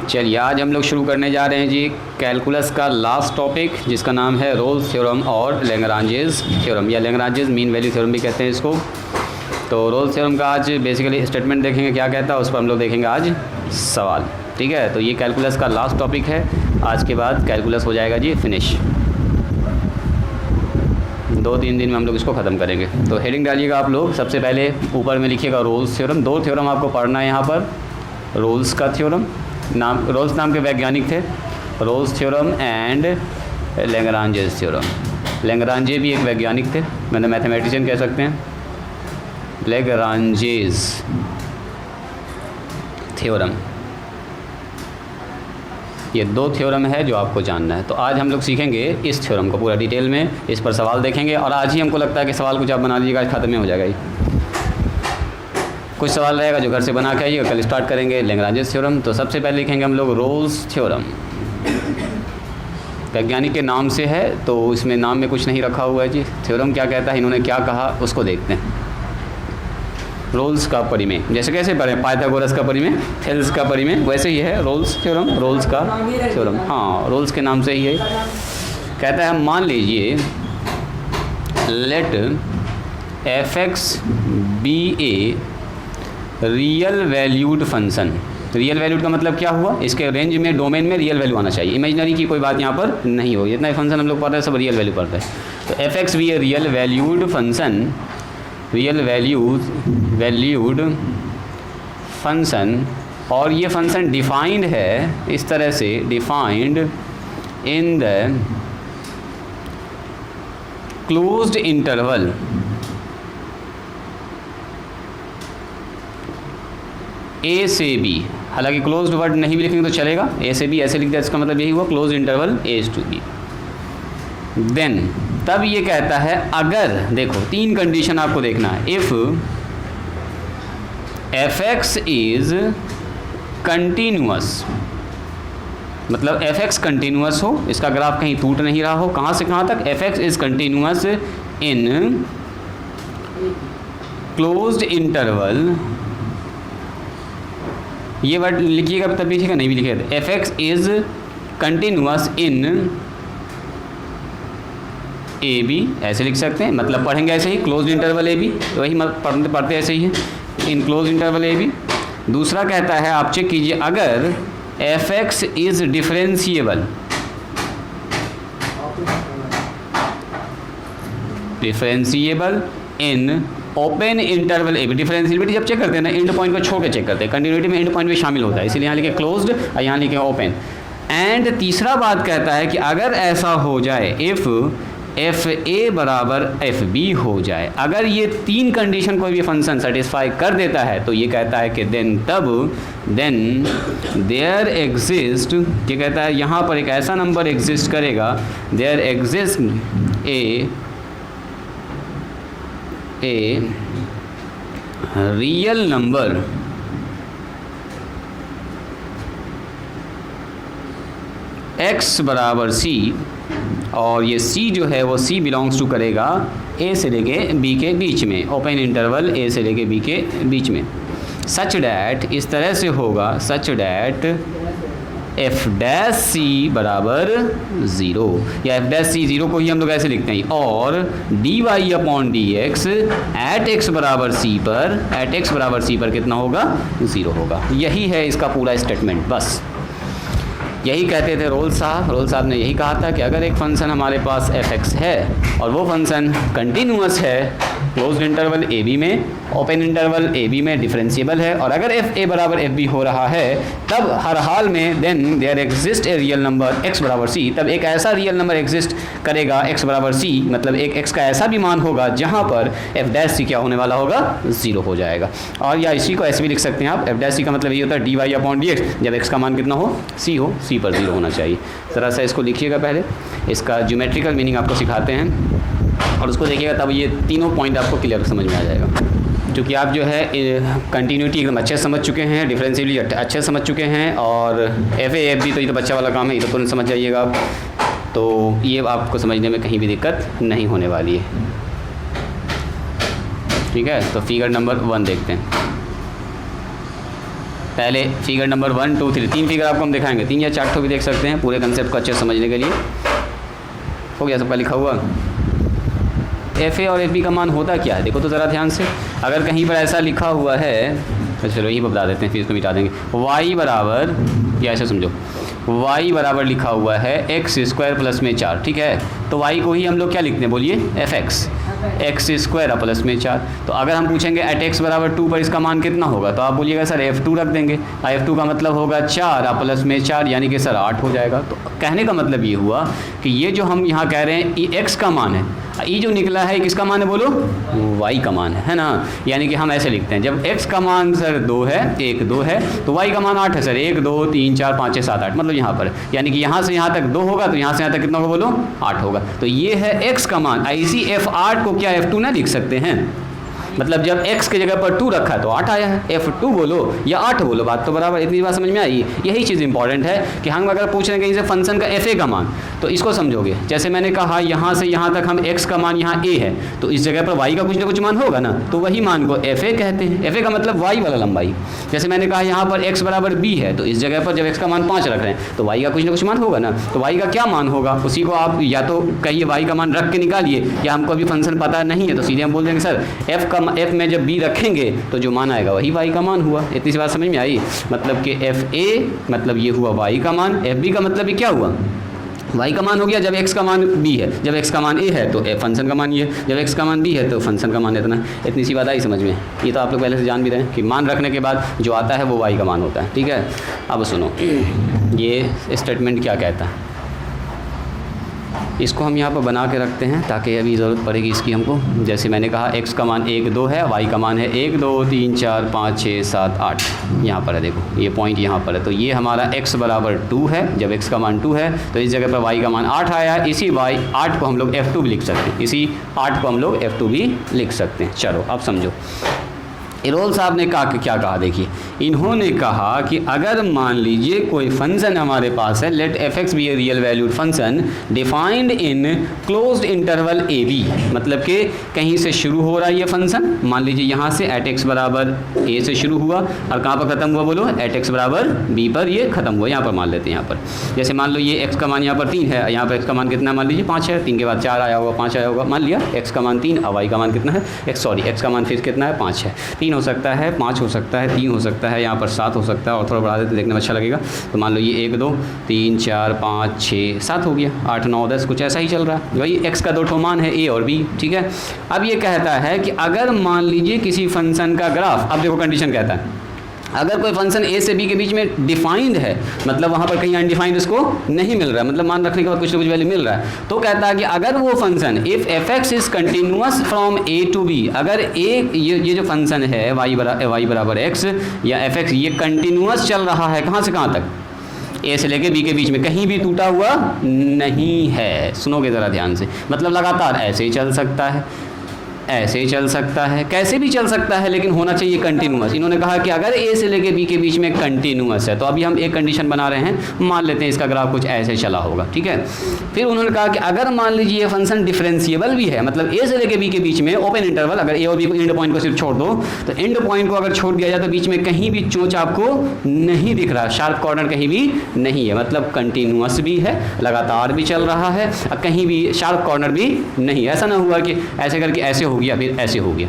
चलिए आज हम लोग शुरू करने जा रहे हैं जी कैलकुलस का लास्ट टॉपिक, जिसका नाम है रोल्स थ्योरम और लैग्रांजेस थ्योरम, या लैग्रांजेस मीन वैल्यू थ्योरम भी कहते हैं इसको। तो रोल्स थ्योरम का आज बेसिकली स्टेटमेंट देखेंगे क्या कहता है, उस पर हम लोग देखेंगे आज सवाल। ठीक है, तो ये कैलकुलस का लास्ट टॉपिक है। आज के बाद कैलकुलस हो जाएगा जी फिनिश, 2-3 दिन में हम लोग इसको ख़त्म करेंगे। तो हेडिंग डालिएगा आप लोग, सबसे पहले ऊपर में लिखिएगा रोल्स थ्योरम। 2 थ्योरम आपको पढ़ना है यहाँ पर। रोल्स का थ्योरम, रोल्स नाम के वैज्ञानिक थे, Rolle's theorem and Lagrange's theorem. Lagrange भी एक वैज्ञानिक थे, मतलब मैथमेटिशियन कह सकते हैं। लैग्रांजेस थ्योरम, ये 2 थ्योरम है जो आपको जानना है। तो आज हम लोग सीखेंगे इस थ्योरम को पूरा डिटेल में, इस पर सवाल देखेंगे। और आज ही हमको लगता है कि सवाल कुछ आप बना लीजिएगा, आज ख़त्म हो जाएगा ये। कुछ सवाल रहेगा जो घर से बना के आइएगा, कल स्टार्ट करेंगे लैग्रांजेस थ्योरम। तो सबसे पहले लिखेंगे हम लोग रोल्स थ्योरम। वैज्ञानिक के नाम से है तो इसमें नाम में कुछ नहीं रखा हुआ है जी। थ्योरम क्या कहता है, इन्होंने क्या कहा, उसको देखते हैं। रोल्स का परिमेय, जैसे कैसे पढ़ें, पाइथागोरस का परिमेय, थेल्स का परिमेय, वैसे ही है रोल्स थ्योरम, रोल्स का थ्योरम। हाँ, रोल्स के नाम से ही है। कहता है मान लीजिए let f(x) be a real valued function. Real valued का मतलब क्या हुआ, इसके रेंज में, डोमेन में रियल वैल्यू आना चाहिए, इमेजिनरी की कोई बात यहाँ पर नहीं हो। जितना फंक्शन हम लोग पढ़ रहे हैं सब रियल वैल्यू पढ़ रहे हैं। तो f(x) भी a real valued function, real valued function, और ये फंक्शन डिफाइंड है इस तरह से, defined in the closed interval A से बी। हालांकि क्लोज्ड वर्ड नहीं भी लिखेंगे तो चलेगा, ए से बी ऐसे लिख दिया, इसका मतलब यही हुआ close interval A to B. Then तब ये कहता है अगर, देखो 3 कंडीशन आपको देखना है। इफ़ f(x) इज कंटिन्यूअस, मतलब f(x) कंटिन्यूअस हो, इसका ग्राफ कहीं टूट नहीं रहा हो। कहाँ से कहाँ तक, f(x) is continuous in closed interval, ये वर्ड लिखिएगा तब लिखिएगा, नहीं भी लिखिएगा। f(x) is continuous in A B, ऐसे लिख सकते हैं, मतलब पढ़ेंगे ऐसे ही, क्लोज इंटरवल ए बी, वही पढ़ते ऐसे ही है, in close interval A B. दूसरा कहता है आप चेक कीजिए, अगर f(x) is differentiable, differentiable in open interval A B. Differentiability जब चेक करते हैं ना, एंड पॉइंट को छोड़ के चेक करते हैं, कंटिन्यूटी में एंड पॉइंट भी शामिल होता है, इसलिए यहाँ लिखे क्लोज्ड और यहाँ लिखे ओपन। एंड तीसरा बात कहता है कि अगर ऐसा हो जाए, इफ़ f(a) बराबर f(b) हो जाए, अगर ये 3 कंडीशन कोई भी फंक्शन सेटिस्फाई कर देता है, तो ये कहता है कि देन देयर एग्जिस्ट, ये कहता है यहाँ पर एक ऐसा नंबर एग्जिस्ट करेगा, there exist a real number x बराबर c, और ये c जो है वो c बिलोंग्स टू करेगा a से लेके b के बीच में, ओपन इंटरवल a से लेके b के बीच में। सच डैट, इस तरह से होगा, सच डैट f' बराबर 0, या f' 0 को ही हम लोग ऐसे लिखते हैं, और dy/dx एट x बराबर c पर, एट x बराबर c पर कितना होगा, 0 होगा। यही है इसका पूरा स्टेटमेंट, बस यही कहते थे रोल्स साहब। रोल्स साहब ने यही कहा था कि अगर एक फंक्शन हमारे पास f(x) है और वो फंक्शन कंटिन्यूअस है क्लोज्ड इंटरवल ए बी में, ओपन इंटरवल ए बी में डिफरेंशिएबल है, और अगर f(a) बराबर f(b) हो रहा है, तब हर हाल में then there exist a real number x बराबर c, तब एक ऐसा रियल नंबर एग्जिस्ट करेगा x बराबर c, मतलब एक x का ऐसा भी मान होगा जहाँ पर f' क्या होने वाला होगा, 0 हो जाएगा। और या इसी को ऐसे भी लिख सकते हैं आप, f' का मतलब ये होता है dy/dx, जब x का मान कितना हो, c हो, c पर 0 होना चाहिए। ज़रा सा इसको लिखिएगा, पहले इसका ज्योमेट्रिकल मीनिंग आपको सिखाते हैं और उसको देखिएगा, तब ये तीनों पॉइंट आपको क्लियर समझ में आ जाएगा। क्योंकि आप जो है कंटिन्यूटी एकदम अच्छे समझ चुके हैं, डिफरेंशिएबिलिटी अच्छे समझ चुके हैं, और f(a)f(b) तो ये तो बच्चा वाला काम है, ये तो तुरंत समझ जाइएगा आप। तो ये आपको समझने में कहीं भी दिक्कत नहीं होने वाली है। ठीक है, तो फिगर नंबर 1 देखते हैं। पहले फिगर नंबर 1, 2, 3 3 फिगर आपको हम दिखाएंगे, 3 या 4 ठो भी देख सकते हैं पूरे कंसेप्ट को अच्छे से समझने के लिए। हो गया सबका लिखा हुआ? एफ ए और एफ बी का मान होता क्या है देखो तो ज़रा ध्यान से। अगर कहीं पर ऐसा लिखा हुआ है तो चलो यही बता देते हैं, फिर इसको मिटा देंगे। y बराबर, या ऐसे समझो, y बराबर लिखा हुआ है एक्स स्क्वायर प्लस में 4, ठीक है। तो y को ही हम लोग क्या लिखते हैं बोलिए, एफ एक्स स्क्वायर प्लस में 4। तो अगर हम पूछेंगे एट एक्स बराबर 2 पर इसका मान कितना होगा, तो आप बोलिएगा सर f2 रख देंगे। f2 का मतलब होगा 4 प्लस में 4 यानी कि सर 8 हो जाएगा। तो कहने का मतलब ये हुआ कि ये जो हम यहाँ कह रहे हैं ये x का मान है, ये जो निकला है किसका मान है बोलो, y का मान है ना। यानी कि हम ऐसे लिखते हैं, जब x का मान सर 2 है, 1 2 है, तो y का मान 8 है सर, 1 2 3 4 5 6 7 8, मतलब यहाँ पर यानी कि यहाँ से यहाँ तक 2 होगा तो यहाँ से यहाँ तक कितना होगा बोलो, 8 होगा। तो ये है x का मान। ऐसी f8 को क्या f2 ना लिख सकते हैं, मतलब जब x की जगह पर 2 रखा है तो 8 आया है, f2 बोलो या 8 बोलो, बात तो बराबर। इतनी बात समझ में आई? यही चीज़ इंपॉर्टेंट है कि हम अगर पूछ रहे हैं कहीं से फंक्शन का fa का मान, तो इसको समझोगे। जैसे मैंने कहा यहाँ से यहाँ तक हम x का मान यहाँ a है, तो इस जगह पर y का कुछ ना कुछ मान होगा ना, तो वही मान को fa कहते हैं। fa का मतलब y वाला लंबाई। जैसे मैंने कहा यहाँ पर x बराबर b है, तो इस जगह पर जब x का मान 5 रख रहे हैं तो y का कुछ ना कुछ मान होगा ना, तो y का क्या मान होगा उसी को आप या तो कहिए y का मान रख के निकालिए, या हमको अभी फंक्शन पता नहीं है तो सीधे हम बोल देंगे सर f में जब b रखेंगे तो जो मान आएगा वही y का मान हुआ। इतनी सी बात समझ में आई? मतलब कि fa मतलब ये हुआ y का मान, fb का मतलब ये क्या हुआ, y का मान हो गया। जब x का मान b है, जब x का मान a है तो फंक्शन का मान ये है, जब x का मान b है तो फंक्शन का मान इतना। इतनी सी बात आई समझ में? ये तो आप लोग पहले से जान भी रहे हैं कि मान रखने के बाद जो आता है वो y का मान होता है, ठीक है। अब सुनो ये स्टेटमेंट क्या कहता है, इसको हम यहाँ पर बना के रखते हैं ताकि अभी ज़रूरत पड़ेगी इसकी हमको। जैसे मैंने कहा x का मान 1 2 है, y का मान है 1 2 3 4 5 6 7 8, यहाँ पर है देखो ये पॉइंट यहाँ पर है। तो ये हमारा x बराबर 2 है, जब x का मान 2 है तो इस जगह पर y का मान 8 आया है। इसी y8 को हम लोग f2 भी लिख सकते हैं, इसी 8 को हम लोग f2 भी लिख सकते हैं। चलो अब समझो इरोल साहब ने कहा कि क्या कहा, देखिए इन्होंने कहा कि अगर मान लीजिए कोई फंक्शन हमारे पास है, let F X be a real valued function defined in closed interval A B, मतलब कि कहीं से शुरू हो रहा है ये फंक्शन, मान लीजिए यहाँ से एट एक्स बराबर ए से शुरू हुआ और कहाँ पर ख़त्म हुआ बोलो, एट एक्स बराबर बी पर ये ख़त्म हुआ। यहाँ पर मान लेते हैं, यहाँ पर जैसे मान लो ये एक्स का मान यहाँ पर 3 है, यहाँ पर एक्स का मान कितना मान लीजिए 5 है, 3 के बाद 4 आया होगा 5 आया होगा, मान लिया एक्स का मान 3 और वाई का मान कितना है एक्स का मान फिर कितना है 5 है। 3 हो सकता है, 5 हो सकता है, 3 हो सकता है, यहाँ पर 7 हो सकता है और थोड़ा बढ़ा देते देखने में अच्छा लगेगा। तो मान लो ये 1 2 3 4 5 6 7 हो गया, 8 9 10 कुछ ऐसा ही चल रहा है। वही x का 2 ठो मान है a और b, ठीक है। अब ये कहता है कि अगर मान लीजिए किसी फंक्शन का ग्राफ, अब देखो कंडीशन कहता है अगर कोई फंक्शन a से b के बीच में डिफाइंड है, मतलब वहाँ पर कहीं अनडिफाइंड उसको नहीं मिल रहा है, मतलब मान रखने के बाद कुछ ना कुछ वैल्यू मिल रहा है, तो कहता है कि अगर वो function if F X is continuous from a to b, अगर ये जो फंक्शन है y बराबर x या एफ एक्स ये कंटिन्यूअस चल रहा है कहाँ से कहाँ तक, ए से लेके बी के बीच में, कहीं भी टूटा हुआ नहीं है। सुनोगे ज़रा ध्यान से, मतलब लगातार ऐसे ही चल सकता है, ऐसे ही चल सकता है, कैसे भी चल सकता है, लेकिन होना चाहिए कंटिन्यूअस। इन्होंने कहा कि अगर ए से लेके बी के बीच में कंटिन्यूअस है, तो अभी हम एक कंडीशन बना रहे हैं, मान लेते हैं इसका ग्राफ कुछ ऐसे चला होगा, ठीक है। फिर उन्होंने कहा कि अगर मान लीजिए ये फंक्शन डिफरेंशिएबल भी है, मतलब ए से लेके बी के बीच में ओपन इंटरवल, अगर ए और बी को एंड पॉइंट को सिर्फ छोड़ दो, तो एंड पॉइंट को अगर छोड़ दिया जाए तो बीच में कहीं भी चोंच आपको नहीं दिख रहा, शार्प कॉर्नर कहीं भी नहीं है, मतलब कंटिन्यूअस भी है, लगातार भी चल रहा है, कहीं भी शार्प कॉर्नर भी नहीं। ऐसा ना हुआ कि ऐसे करके ऐसे हो गया फिर ऐसे हो गया,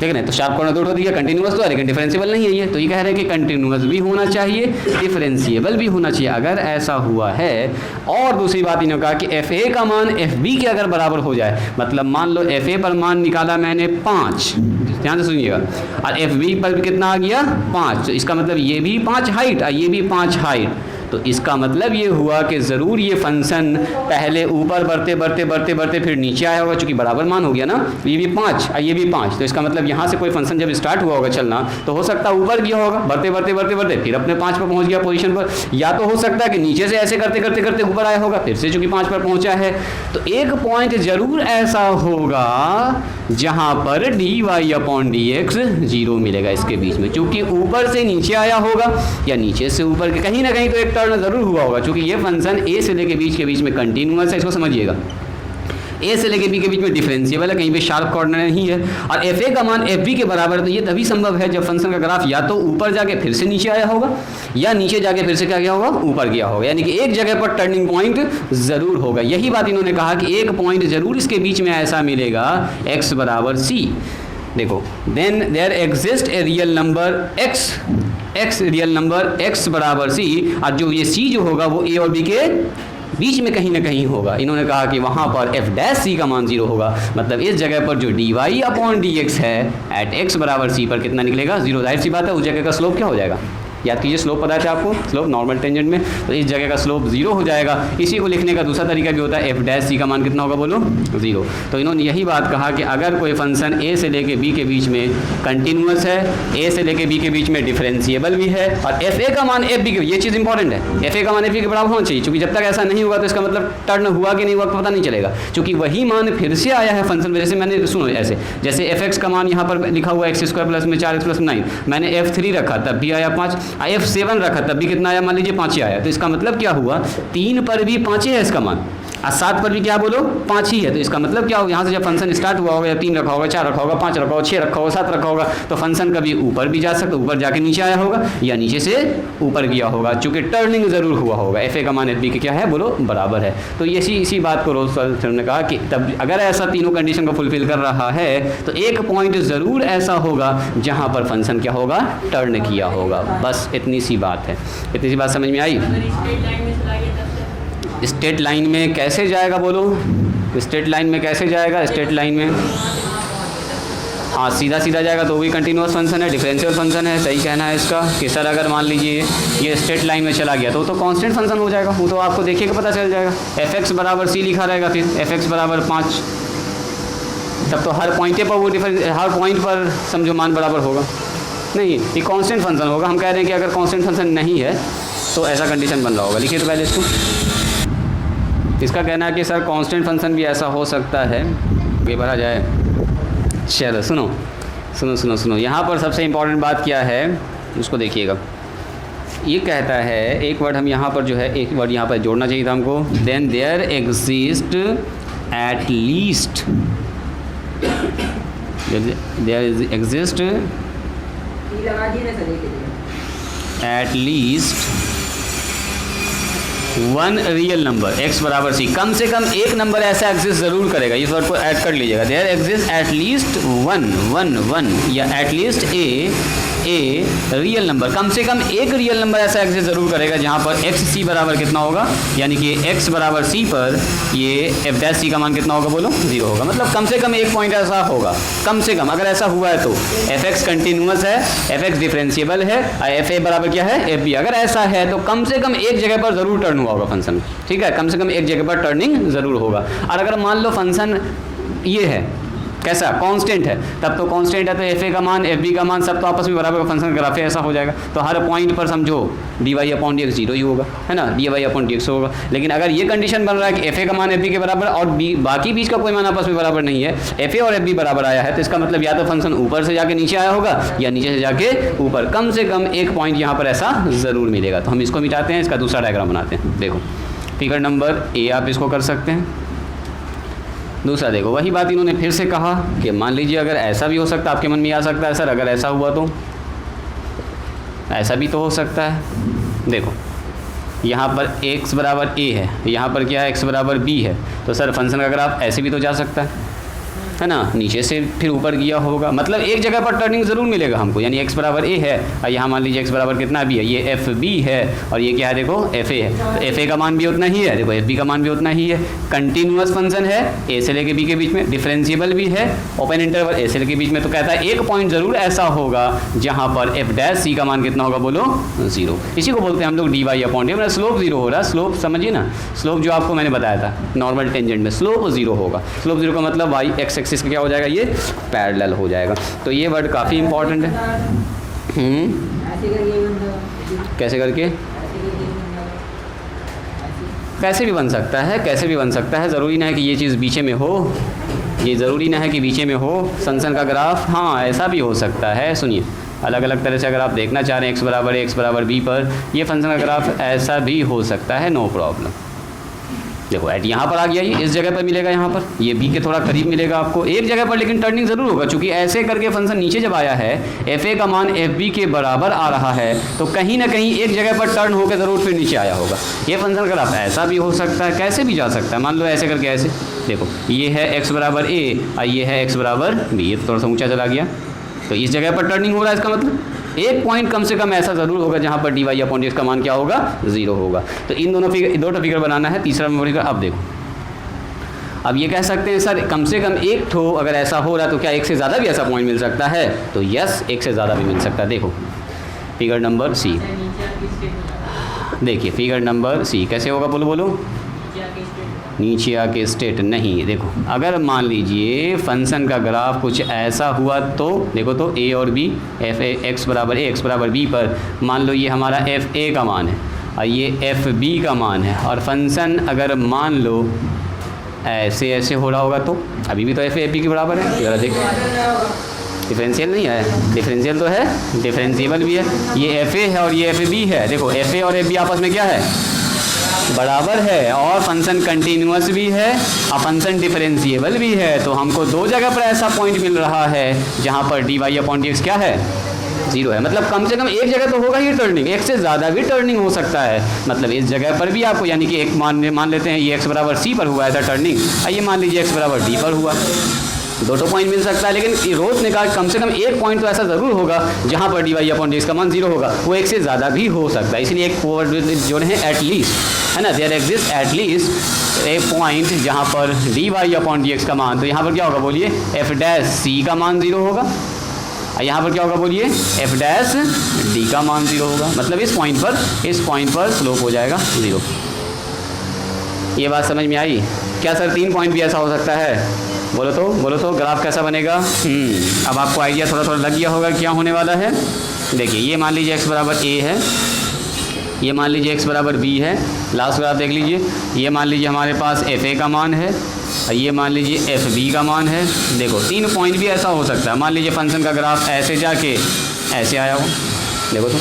ठीक है ना। तो शार्प कॉर्नर तो उठा दिया, कंटिन्यूअस तो है लेकिन डिफरेंशिएबल नहीं है ये, तो ये कह रहे हैं कि कंटिन्यूअस भी होना चाहिए, डिफरेंशिएबल भी होना चाहिए। अगर ऐसा हुआ है, और दूसरी बात इन्होंने कहा कि एफ ए का मान एफ बी के अगर बराबर हो जाए, मतलब मान लो एफ ए पर मान निकाला मैंने 5, ध्यान से सुनिएगा, और एफ बी पर कितना आ गया 5, तो इसका मतलब ये भी 5 हाइट और ये भी 5 हाइट, तो इसका मतलब ये हुआ कि ज़रूर ये फंक्शन पहले ऊपर बढ़ते फिर नीचे आया होगा, चूंकि बराबर मान हो गया ना, ये भी 5 और ये भी 5, तो इसका मतलब यहाँ से कोई फंक्शन जब स्टार्ट हुआ होगा चलना, तो हो सकता है ऊपर गया होगा, बढ़ते फिर अपने 5 पर पहुँच गया पोजीशन पर, या तो हो सकता है कि नीचे से ऐसे करते ऊपर आया होगा, फिर से चूंकि 5 पर पहुँचा है, तो एक पॉइंट ज़रूर ऐसा होगा जहाँ पर D Y upon D X 0 मिलेगा इसके बीच में, चूँकि ऊपर से नीचे आया होगा या नीचे से ऊपर के कहीं ना कहीं तो एक टर्न ज़रूर हुआ होगा, क्योंकि ये फंक्शन ए से लेके बीच के बीच में कंटिन्यूअस है, इसको समझिएगा। ए से लेके बी के बीच में डिफरेंशिएबल है, कहीं पे शार्प कॉर्नर नहीं है, और एफ ए का मान एफ बी के बराबर है। तो ये तभी संभव है जब फंक्शन का ग्राफ या तो ऊपर जाके फिर से नीचे आया होगा, या नीचे जाके फिर से क्या गया होगा, ऊपर गया होगा, यानी कि एक जगह पर टर्निंग पॉइंट जरूर होगा। यही बात इन्होंने कहा कि एक पॉइंट जरूर इसके बीच में ऐसा मिलेगा x बराबर c। देखो, then there exist a real number x real number x बराबर c, और जो ये c जो होगा वो a और b के बीच में कहीं ना कहीं होगा। इन्होंने कहा कि वहाँ पर f डैश c का मान 0 होगा, मतलब इस जगह पर जो dy अपॉन dx है एट x बराबर c पर कितना निकलेगा, 0। जाहिर सी बात है उस जगह का स्लोप क्या हो जाएगा, याद कीजिए स्लोप पता है आपको, स्लोप नॉर्मल टेंजेंट में, तो इस जगह का स्लोप 0 हो जाएगा। इसी को लिखने का दूसरा तरीका भी होता है f डैश c का मान कितना होगा, बोलो 0। तो इन्होंने यही बात कहा कि अगर कोई फंक्शन a से लेके b के बीच में कंटिन्यूअस है, a से लेके b के बीच में डिफरेंशिएबल भी है, और f a का मान f b के, ये चीज़ इंपॉर्टेंट है, f a का मान f b के बराबर होना चाहिए, क्योंकि जब तक ऐसा नहीं होगा तो इसका मतलब टर्न हुआ कि नहीं हुआ पता नहीं चलेगा, क्योंकि वही मान फिर से आया है फंक्शन में। जैसे मैंने सुनो, जैसे f(x) का मान यहाँ पर लिखा हुआ x² प्लस में 4x प्लस 9, मैंने f3 रखा तब भी आया 5, f7 रखा तब भी कितना आया, मान लीजिए 5 ही आया। तो इसका मतलब क्या हुआ, 3 पर भी 5 ही है इसका मान, और 7 पर भी क्या बोलो 5 ही है। तो इसका मतलब क्या होगा, यहाँ से जब फंक्शन स्टार्ट हुआ होगा, या 3 रखा होगा, 4 रखा होगा, 5 रखा होगा, 6 रखा होगा, 7 रखा होगा, तो फंक्शन कभी ऊपर भी जा सकता, ऊपर जाके नीचे आया होगा, या नीचे से ऊपर गया होगा, चूंकि टर्निंग जरूर हुआ होगा। एफ ए का मान एफ बी के क्या है, बोलो बराबर है। तो इसी बात को रोज सर ने कहा कि तब अगर ऐसा तीनों कंडीशन को फुलफिल कर रहा है तो एक पॉइंट ज़रूर ऐसा होगा जहाँ पर फंक्शन क्या होगा, टर्न किया होगा। बस इतनी सी बात है। इतनी सी बात समझ में आई। स्ट्रेट लाइन में कैसे जाएगा, बोलो स्ट्रेट लाइन में कैसे जाएगा, स्ट्रेट लाइन में हाँ सीधा सीधा जाएगा तो भी कंटिन्यूअस फंक्शन है, डिफरेंशियल फंक्शन है, सही कहना है इसका कि सर अगर मान लीजिए ये स्ट्रेट लाइन में चला गया तो कांस्टेंट फंक्शन हो जाएगा, वो तो आपको देखिएगा पता चल जाएगा। f(x) बराबर c लिखा रहेगा, फिर f(x) बराबर 5, तब तो हर पॉइंटे पर वो हर पॉइंट पर समझो मान बराबर होगा। नहीं, ये कांस्टेंट फंक्शन होगा। हम कह रहे हैं कि अगर कांस्टेंट फंक्शन नहीं है तो ऐसा कंडीशन बन रहा होगा। लिखिए तो पहले इसका कहना है कि सर कांस्टेंट फंक्शन भी ऐसा हो सकता है, ये भरा जाए। चलो सुनो, यहाँ पर सबसे इम्पोर्टेंट बात क्या है उसको देखिएगा। ये कहता है, एक वर्ड हम यहाँ पर जो है, एक वर्ड यहाँ पर जोड़ना चाहिए था हमको। Then there exist at least, there exist at least one real number x बराबर c। कम से कम एक नंबर ऐसा एग्जिस्ट ज़रूर करेगा, इस वर्ड को ऐड कर लीजिएगा। There exist at least one या at least a real number, कम से कम एक रियल नंबर ऐसा एग्जिस्ट ज़रूर करेगा जहाँ पर एक्स सी बराबर कितना होगा, यानी कि x बराबर c पर ये f डैश c का मान कितना होगा, बोलो 0 होगा। मतलब कम से कम एक पॉइंट ऐसा होगा, कम से कम। अगर ऐसा हुआ है तो f(x) कंटिन्यूअस है, f(x) डिफरेंशिएबल है, f a बराबर क्या है, f b। अगर ऐसा है तो कम से कम एक जगह पर ज़रूर टर्न हुआ होगा फंक्शन, ठीक है, कम से कम एक जगह पर टर्निंग ज़रूर होगा। और अगर मान लो फंक्शन ये है कैसा, कांस्टेंट है, तब तो कांस्टेंट है तो एफ ए का मान एफ बी का मान सब तो आपस में बराबर का फंक्शन ग्राफ ऐसा हो जाएगा। तो हर पॉइंट पर समझो D Y upon D X 0 ही होगा, है ना, D Y upon D X होगा। लेकिन अगर ये कंडीशन बन रहा है कि एफ ए का मान एफ बी के बराबर और बी बाकी बीच का कोई मान आपस में बराबर नहीं है, एफ ए और एफ बी बराबर आया है, तो इसका मतलब या तो फंक्शन ऊपर से जाके नीचे आया होगा या नीचे से जाके ऊपर। कम से कम एक पॉइंट यहाँ पर ऐसा ज़रूर मिलेगा। तो हम इसको मिटाते हैं, इसका दूसरा डायग्राम बनाते हैं। देखो फिगर नंबर ए आप इसको कर सकते हैं। दूसरा देखो, वही बात इन्होंने फिर से कहा कि मान लीजिए अगर ऐसा भी हो सकता है, आपके मन में आ सकता है सर अगर ऐसा हुआ तो ऐसा भी तो हो सकता है। देखो यहाँ पर x बराबर a है, यहाँ पर क्या है x बराबर b है, तो सर फंक्शन का ग्राफ ऐसे भी तो जा सकता है ना, नीचे से फिर ऊपर गया होगा। मतलब एक जगह पर टर्निंग ज़रूर मिलेगा हमको, यानी x बराबर a है और यहाँ मान लीजिए x बराबर कितना b है, ये f b है और ये क्या है, देखो f a है। तो f a का मान भी उतना ही है, देखो f b का मान भी उतना ही है। कंटिन्यूअस फंक्शन है, a से लेके b के बीच में, डिफरेंशिएबल भी है, ओपन इंटरवल a से लेके बीच में। तो कहता है एक पॉइंट ज़रूर ऐसा होगा जहाँ पर f डैश c का मान कितना होगा, बोलो 0। इसी को बोलते हैं हम लोग डी वाई अपॉन डी। मतलब स्लोप 0 हो रहा है, स्लोप समझिए ना, स्लोप जो आपको मैंने बताया था नॉर्मल टेंजेंट में स्लोप 0 होगा। स्लोप 0 का मतलब y x एक्सिस का क्या हो जाएगा, ये पैरेलल हो जाएगा। तो ये वर्ड काफ़ी इंपॉर्टेंट है। कैसे करके, कैसे भी बन सकता है, कैसे भी बन सकता है, ज़रूरी ना है कि ये चीज़ बीचे में हो, ये ज़रूरी ना है कि बीचे में हो फंक्शन का ग्राफ। हाँ ऐसा भी हो सकता है। सुनिए, अलग अलग तरह से अगर आप देखना चाह रहे हैं x बराबर b पर, ये फंक्शन का ग्राफ ऐसा भी हो सकता है, नो प्रॉब्लम। देखो एट यहाँ पर आ गया, ये इस जगह पर मिलेगा, यहाँ पर ये बी के थोड़ा करीब मिलेगा आपको एक जगह पर, लेकिन टर्निंग ज़रूर होगा क्योंकि ऐसे करके फंक्शन नीचे जब आया है एफ ए का मान एफ बी के बराबर आ रहा है तो कहीं ना कहीं एक जगह पर टर्न होकर ज़रूर फिर नीचे आया होगा। ये फंक्शन अगर आप ऐसा भी हो सकता है, कैसे भी जा सकता है, मान लो ऐसे करके ऐसे, देखो ये है x बराबर ए और ये है x बराबर बी, ये तो थोड़ा सा ऊँचा चला गया तो इस जगह पर टर्निंग हो रहा है, इसका मतलब एक पॉइंट कम से कम ऐसा ज़रूर होगा जहाँ पर D Y upon D X का मान क्या होगा, 0 होगा। तो इन दोनों फिगर बनाना है, तीसरा फिगर। अब देखो, अब ये कह सकते हैं सर कम से कम एक ठो अगर ऐसा हो रहा है तो क्या एक से ज़्यादा भी ऐसा पॉइंट मिल सकता है, तो यस एक से ज़्यादा भी मिल सकता है। देखो फिगर नंबर सी, देखिए फिगर नंबर सी कैसे होगा, बोलो नीचे आके स्टेट नहीं। देखो अगर मान लीजिए फंक्शन का ग्राफ कुछ ऐसा हुआ तो देखो तो ए और बी, एफ ए एक्स बराबर ए एक्स बराबर बी पर मान लो ये हमारा एफ ए का मान है और ये एफ बी का मान है, और फंक्शन अगर मान लो ऐसे ऐसे हो रहा होगा तो अभी भी तो एफ ए बी के बराबर है। ज़रा देख, डिफरेंशियल नहीं है, डिफरेंशियल तो है, डिफरेंशिएबल भी है, ये एफ ए है और ये एफ बी है। देखो एफ ए और एफ बी आपस में क्या है, बराबर है, और फंक्शन कंटिन्यूअस भी है और फंक्शन डिफरेंशिएबल भी है। तो हमको दो जगह पर ऐसा पॉइंट मिल रहा है जहाँ पर D Y upon D X क्या है, 0 है। मतलब कम से कम एक जगह तो होगा ही टर्निंग, एक से ज़्यादा भी टर्निंग हो सकता है। मतलब इस जगह पर भी आपको यानी कि एक मान लेते हैं ये एक्स बराबर सी पर हुआ ऐसा टर्निंग, ये मान लीजिए एक्स बराबर डी पर हुआ, दो पॉइंट मिल सकता है। लेकिन रोज ने कहा कम से कम एक पॉइंट तो ऐसा ज़रूर होगा जहाँ पर D Y upon D X का मान 0 होगा, वो एक से ज़्यादा भी हो सकता है। इसलिए एक जोड़े हैं एटलीस्ट, है ना, there exist at least a point जहाँ पर D Y upon D X का मान, तो यहाँ पर क्या होगा बोलिए, एफ डैश सी का मान 0 होगा, यहाँ पर क्या होगा बोलिए, एफ डैश डी का मान 0 होगा। मतलब इस पॉइंट पर स्लोप हो जाएगा 0। ये बात समझ में आई क्या सर? 3 पॉइंट भी ऐसा हो सकता है, बोलो तो ग्राफ कैसा बनेगा। अब आपको आइडिया थोड़ा लग गया होगा क्या होने वाला है। देखिए ये मान लीजिए x बराबर a है, ये मान लीजिए x बराबर b है, लास्ट ग्राफ देख लीजिए, ये मान लीजिए हमारे पास एफ ए का मान है और ये मान लीजिए एफ बी का मान है। देखो 3 पॉइंट भी ऐसा हो सकता है, मान लीजिए फंक्शन का ग्राफ ऐसे जाके ऐसे आया हो, देखो तो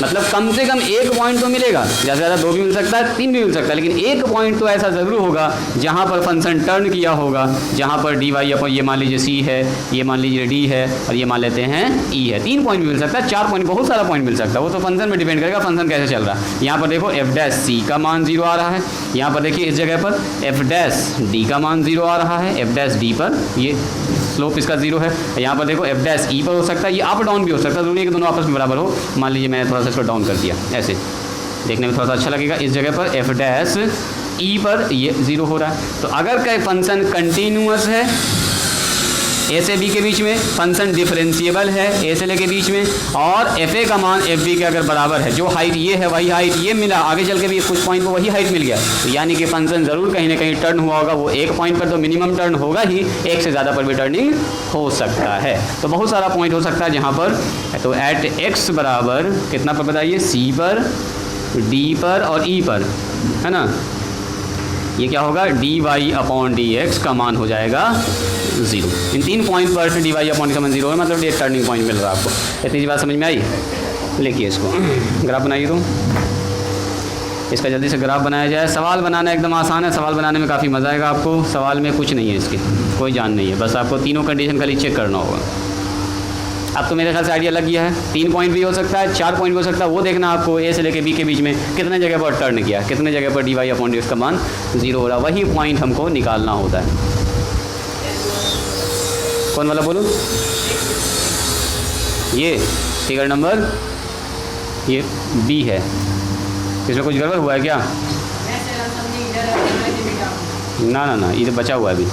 मतलब कम से कम एक पॉइंट तो मिलेगा, ज़्यादा से ज़्यादा 2 भी मिल सकता है, 3 भी मिल सकता है, लेकिन एक पॉइंट तो ऐसा ज़रूर होगा जहाँ पर फंक्शन टर्न किया होगा, जहाँ पर डी वाई अपन ये मान लीजिए सी है, ये मान लीजिए डी है और ये मान लेते हैं ई है। 3 पॉइंट भी मिल सकता है, 4 पॉइंट, बहुत सारा पॉइंट मिल सकता है, वो तो फंक्शन में डिपेंड करेगा फंक्शन कैसे चल रहा है। यहाँ पर देखो एफ डैश सी का मान 0 आ रहा है, यहाँ पर देखिए इस जगह पर एफ डैश डी का मान 0 आ रहा है, एफ डैश डी पर ये स्लोप इसका 0 है। यहाँ पर देखो एफ डैश ई पर हो सकता है, ये अप डाउन भी हो सकता है, जरूरी है कि दोनों आपस में बराबर हो। मान लीजिए मैंने थोड़ा सा इसको डाउन कर दिया, ऐसे देखने में थोड़ा सा अच्छा लगेगा। इस जगह पर एफ डैश ई पर ये 0 हो रहा है। तो अगर कोई फंक्शन कंटिन्यूअस है ए से बी के बीच में, फंक्शन डिफरेंशिएबल है ए से ले के बीच में, और एफ ए का मान एफ बी के अगर बराबर है, जो हाइट ये है वही हाइट ये मिला, आगे चल के भी कुछ पॉइंट पर वही हाइट मिल गया, तो यानी कि फंक्शन ज़रूर कहीं ना कहीं टर्न हुआ होगा। वो एक पॉइंट पर तो मिनिमम टर्न होगा ही, एक से ज़्यादा पर भी टर्निंग हो सकता है। तो बहुत सारा पॉइंट हो सकता है जहाँ पर, तो एट एक्स बराबर कितना पर बताइए, सी पर, डी पर और ई पर, है ना, ये क्या होगा, D Y upon D X का मान हो जाएगा 0। इन 3 पॉइंट पर डी वाई अपॉन का मान 0 है, मतलब ये टर्निंग पॉइंट मिल रहा है आपको। इतनी बात समझ में आई? लिखिए इसको, ग्राफ बनाइए तो इसका जल्दी से ग्राफ बनाया जाए। सवाल बनाना एकदम आसान है, सवाल बनाने में काफ़ी मज़ा आएगा आपको। सवाल में कुछ नहीं है, इसके कोई जान नहीं है, बस आपको तीनों कंडीशन खाली चेक करना होगा। अब तो मेरे ख्याल से आइडिया लग गया है। 3 पॉइंट भी हो सकता है, 4 पॉइंट भी हो सकता है, वो देखना आपको ए से लेके बी के बीच में कितने जगह पर टर्न किया, कितने जगह पर D Y upon D X का मान 0 हो रहा, वही पॉइंट हमको निकालना होता है। कौन वाला बोलूँ? ये फिगर नंबर ये बी है, इसमें कुछ गड़बड़ हुआ है क्या? ना ये तो बचा हुआ है,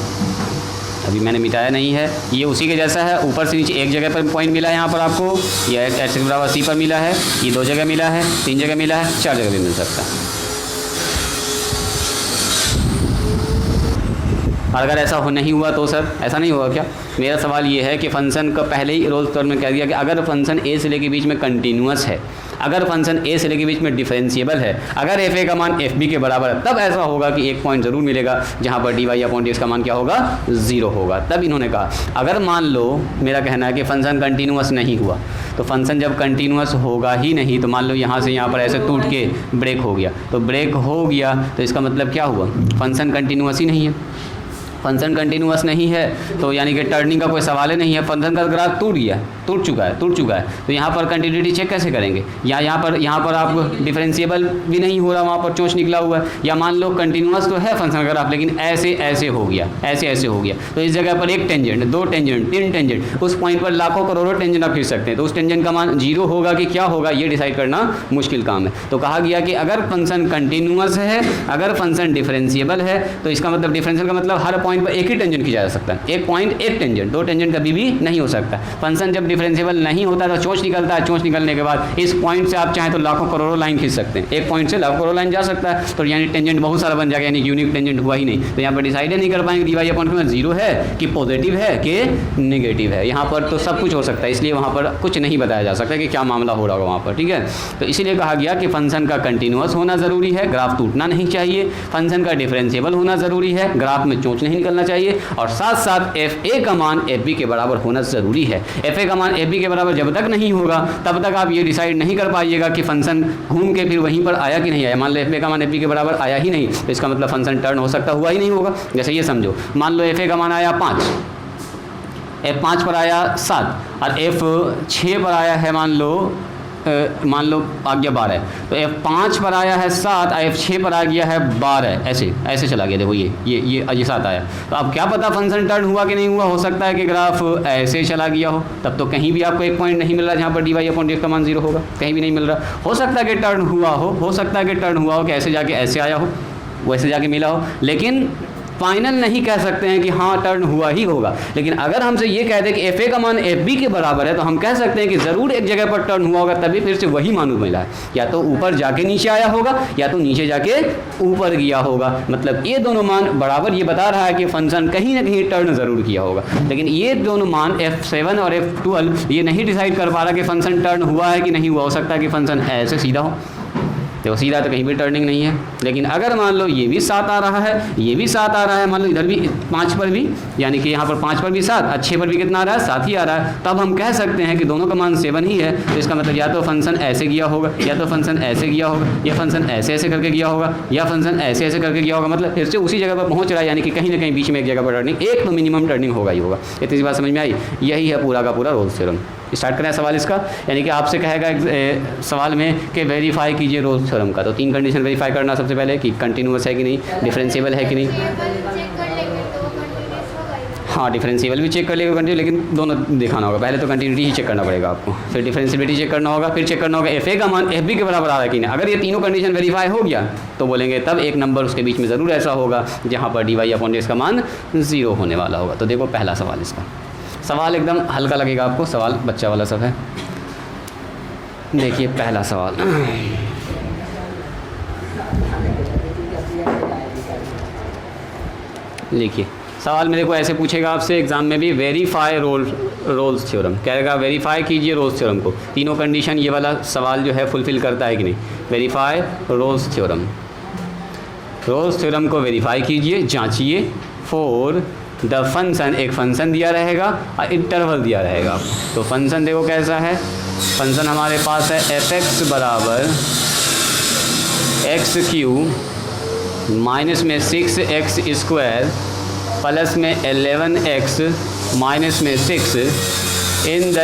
अभी मैंने मिटाया नहीं है, ये उसी के जैसा है। ऊपर से नीचे एक जगह पर पॉइंट मिला है यहाँ पर आपको, ये एक्स बराबर सी पर मिला है, ये 2 जगह मिला है, 3 जगह मिला है, 4 जगह भी मिल सकता है। अगर ऐसा नहीं हुआ तो सर ऐसा नहीं होगा क्या? मेरा सवाल ये है कि फंक्शन का पहले ही रोल स्तर में कह दिया कि अगर फंक्शन ए से ले के बीच में कंटिन्यूअस है अगर फंक्शन ए से लेके बीच में डिफरेंशिएबल है, अगर एफ ए का मान एफ बी के बराबर है, तब ऐसा होगा कि एक पॉइंट जरूर मिलेगा जहाँ पर D Y upon D X का मान क्या होगा, 0 होगा। तब इन्होंने कहा अगर मान लो, मेरा कहना है कि फंक्शन कंटिन्यूअस नहीं हुआ, तो फंक्शन जब कंटिन्यूअस होगा ही नहीं, तो मान लो यहाँ से यहाँ पर ऐसे टूट के ब्रेक हो गया, तो ब्रेक हो गया तो इसका मतलब क्या हुआ, फंक्शन कंटिन्यूअस ही नहीं है। फंक्शन कंटिन्यूअस नहीं है तो यानी कि टर्निंग का कोई सवाल ही नहीं है, फंक्शन का ग्राफ टूट गया, टूट चुका है। तो यहाँ पर कंटिन्यूटी चेक कैसे करेंगे, या यहाँ पर आप डिफरेंशिएबल भी नहीं हो रहा, वहाँ पर चोंच निकला हुआ है, या मान लो कंटिन्यूअस तो है फंक्शन का ग्राफ लेकिन ऐसे हो गया, ऐसे हो गया, तो इस जगह पर एक टेंजेंट, 2 टेंजेंट, 3 टेंजेंट, उस पॉइंट पर लाखों करोड़ों टेंजेंट आप खींच सकते हैं, तो उस टेंजेंट का मान 0 होगा कि क्या होगा ये डिसाइड करना मुश्किल काम है। तो कहा गया कि अगर फंक्शन कंटिन्यूअस है, अगर फंक्शन डिफरेंशिएबल है, तो इसका मतलब डिफरेंशियल का मतलब हर पॉइंट पर एक ही टेंजेंट खींचा जा सकता है, एक पॉइंट एक टेंजेंट, 2 टेंजेंट कभी भी नहीं हो सकता। फंक्शन जब डिफरेंशिएबल नहीं होता तो चोंच निकलता है, चोंच निकलने के बाद इस पॉइंट से आप चाहें तो लाखों करोड़ों लाइन खींच सकते हैं, एक पॉइंट से लाखों करोड़ों लाइन जा सकता है, तो यानी टेंजेंट बहुत सारा बन जाएगा, यानी यूनिक टेंजेंट हुआ ही नहीं। तो यहाँ पर डिसाइड नहीं कर पाएंगे डी वाई अपॉन में 0 है कि पॉजिटिव है कि नेगेटिव है, यहाँ पर तो सब कुछ हो सकता है, इसलिए वहाँ पर कुछ नहीं बताया जा सकता कि क्या मामला हो रहा होगा वहाँ पर, ठीक है। तो इसीलिए कहा गया कि फंक्शन का कंटिन्यूअस होना ज़रूरी है, ग्राफ टूटना नहीं चाहिए, फंक्शन का डिफरेंशिएबल होना ज़रूरी है, ग्राफ में चोंच नहीं निकलना चाहिए, और साथ साथ एफ ए का मान एफ बी के बराबर होना ज़रूरी है। एफ ए का मान एफ बी के बराबर जब तक नहीं होगा तब तक आप ये डिसाइड नहीं कर पाइएगा कि फंक्शन घूम के फिर वहीं पर आया कि नहीं आया। मान लो एफ ए का मान एफ बी के बराबर आया ही नहीं, तो इसका मतलब फंक्शन टर्न हो सकता हुआ ही नहीं होगा। जैसे ये समझो, मान लो एफ ए का मान आया 5, F5 पर आया 7 और F6 पर आया है मान लो आ गया 12, तो F5 पर आया है 7 और F6 पर आ गया है 12, ऐसे चला गया। देखो ये 7 आया, तो अब क्या पता फंक्शन टर्न हुआ कि नहीं हुआ, हो सकता है कि ग्राफ ऐसे चला गया हो, तब तो कहीं भी आपको एक पॉइंट नहीं मिल रहा जहाँ पर D Y upon D X का मान 0 होगा, कहीं भी नहीं मिल रहा। हो सकता है कि टर्न हुआ हो, कि ऐसे जाके ऐसे आया हो, वैसे जाके मिला हो, लेकिन फाइनल नहीं कह सकते हैं कि हाँ टर्न हुआ ही होगा। लेकिन अगर हमसे ये कह दें कि एफ ए का मान एफ बी के बराबर है, तो हम कह सकते हैं कि ज़रूर एक जगह पर टर्न हुआ होगा, तभी फिर से वही मान मिला है, या तो ऊपर जाके नीचे आया होगा या तो नीचे जाके ऊपर गया होगा। मतलब ये दोनों मान बराबर ये बता रहा है कि फंक्शन कहीं ना कहीं टर्न ज़रूर किया होगा। लेकिन ये दोनों मान F7 और F12 ये नहीं डिसाइड कर पा रहा कि फंक्शन टर्न हुआ है कि नहीं हुआ। हो सकता है कि फंक्शन ऐसे सीधा हो, देखो सीधा तो कहीं भी टर्निंग नहीं है। लेकिन अगर मान लो ये भी 7 आ रहा है, ये भी 7 आ रहा है, मान लो इधर भी 5 पर भी, यानी कि यहाँ पर 5 पर भी 7 और 6 पर भी कितना आ रहा है, 7 ही आ रहा है, तब हम कह सकते हैं कि दोनों का मान 7 ही है। तो इसका मतलब या तो फंक्शन ऐसे गया होगा, या तो फंक्शन ऐसे गया होगा, या फंक्शन ऐसे करके गया होगा, या फंक्शन ऐसे करके गया होगा। मतलब फिर से उसी जगह पर पहुँच रहा है, यानी कि कहीं ना कहीं बीच में एक जगह पर टर्निंग, एक तो मिनिमम टर्निंग होगा ही होगा। इतनी बात समझ में आई? यही है पूरा का पूरा रोल्स थ्योरम। स्टार्ट करें सवाल इसका, यानी कि आपसे कहेगा सवाल में कि वेरीफाई कीजिए रोल्स थ्योरम का। तो 3 कंडीशन वेरीफाई करना सबसे पहले कि कंटिन्यूअस है कि नहीं, डिफरेंशिएबल है कि नहीं। हाँ, डिफरेंशिएबल भी चेक कर लेगा कंटिन्यू, लेकिन दोनों दिखाना होगा। पहले तो कंटिन्यूटी ही चेक करना पड़ेगा आपको, फिर डिफरेंशिएबिलिटी चेक करना होगा, फिर चेक करना होगा एफ ए का मान एफ बी के बराबर आ रहा है कि नहीं। अगर ये तीनों कंडीशन वेरीफाई हो गया तो बोलेंगे तब एक नंबर उसके बीच में ज़रूर ऐसा होगा जहाँ पर D Y upon D X का मान 0 होने वाला होगा। तो देखो पहला सवाल, इसका सवाल एकदम हल्का लगेगा आपको, सवाल बच्चा वाला सब है। देखिए पहला सवाल, लिखिए सवाल मेरे को ऐसे पूछेगा आपसे एग्जाम में भी, वेरीफाई रोल्स थ्योरम कहेगा, वेरीफाई कीजिए रोल्स थ्योरम को। तीनों कंडीशन ये वाला सवाल जो है फुलफिल करता है कि नहीं। वेरीफाई रोल्स थ्योरम को वेरीफाई कीजिए, जांचिए। फॉर द फंक्शन, एक फंक्शन दिया रहेगा और इंटरवल दिया रहेगा। तो फंक्शन देखो कैसा है, फंक्शन हमारे पास है एफ एक्स बराबर x³ माइनस में 6x स्क्वायर प्लस में 11x माइनस में 6 इन द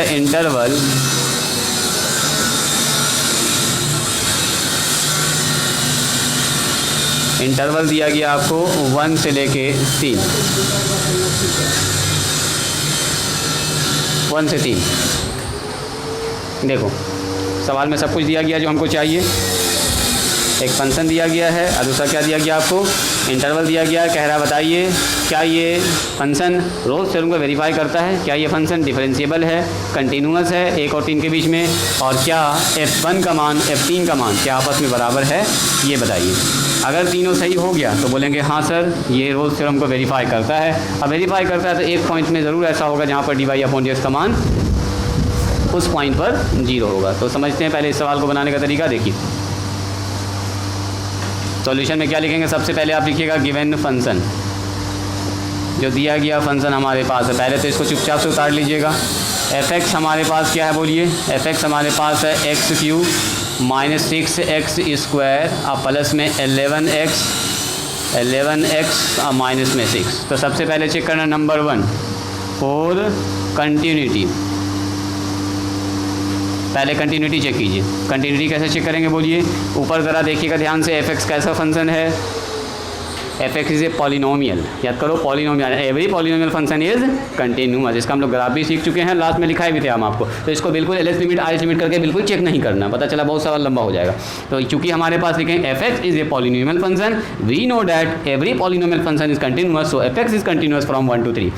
इंटरवल दिया गया आपको 1 से लेके 3, 1 से 3। देखो सवाल में सब कुछ दिया गया जो हमको चाहिए। एक फंक्शन दिया गया है और दूसरा क्या दिया गया आपको, इंटरवल दिया गया। कह रहा बताइए क्या ये फंक्शन रोल्स थ्योरम को वेरीफाई करता है, क्या ये फंक्शन डिफरेंशिएबल है, कंटिन्यूअस है 1 और 3 के बीच में, और क्या f1 का मान f3 का मान क्या आपस में बराबर है, ये बताइए। अगर तीनों सही हो गया तो बोलेंगे हाँ सर ये रोल्स थ्योरम को वेरीफाई करता है। अब वेरीफाई करता है तो एक पॉइंट में ज़रूर ऐसा होगा जहाँ पर D Y upon D X का मान उस पॉइंट पर 0 होगा। तो समझते हैं पहले इस सवाल को बनाने का तरीका। देखिए सॉल्यूशन में क्या लिखेंगे, सबसे पहले आप लिखिएगा गिवन फंक्शन, जो दिया गया फंक्शन हमारे पास है। पहले तो इसको चुपचाप से उतार लीजिएगा। f(x) हमारे पास क्या है बोलिए, f(x) हमारे पास है x³ माइनस 6x² अब प्लस में 11x माइनस में 6। तो सबसे पहले चेक करना नंबर 1 फॉर कंटिन्यूटी। पहले कंटिन्यूटी चेक कीजिए। कंटिन्यूटी कैसे चेक करेंगे बोलिए, ऊपर ज़रा देखिएगा ध्यान से, f(x) कैसा फंक्शन है, f(x) इज़ ए पॉलिनोमियल। याद करो polynomial, every polynomial function is continuous. इसका हम लोग ग्राफ भी सीख चुके हैं, लास्ट में लिखाए भी थे हम आपको। तो इसको बिल्कुल एल एच लिमिट आई लिमिट करके बिल्कुल चेक नहीं करना, पता चला बहुत सवाल लंबा हो जाएगा। तो चूंकि हमारे पास लिखें f(x) is a polynomial function, we know that every polynomial function is continuous, so f(x) is continuous from 1 to 3।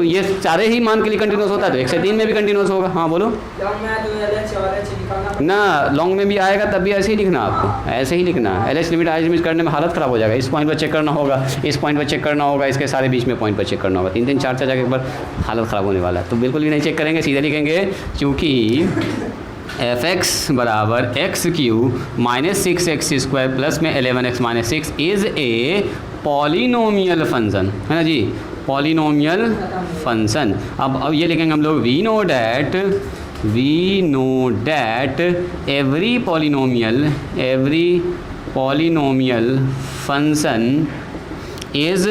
ये सारे ही मान के लिए कंटिन्यूअस होता है, तो 1 से 3 में भी कंटिन्यूअस होगा। हाँ बोलो ना, लॉन्ग में भी आएगा तब भी ऐसे ही लिखना, आपको ऐसे ही लिखना। एल एच लिमिट आई लिमिट करने में हालत ख़राब हो जाएगा। इस पॉइंट पर चेक करना होगा, इस पॉइंट पर चेक करना होगा, इसके सारे बीच में पॉइंट पर चेक करना होगा। 3 4 जाके एक बार हालत ख़राब होने वाला है। तो बिल्कुल भी नहीं चेक करेंगे, सीधे लिखेंगे चूँकि f(x) बराबर x³ माइनस 6x² प्लस में 11x minus 6 is a polynomial function, है ना जी, पॉलिनोमियल फंक्शन। अब ये लिखेंगे हम लोग we know that every polynomial function is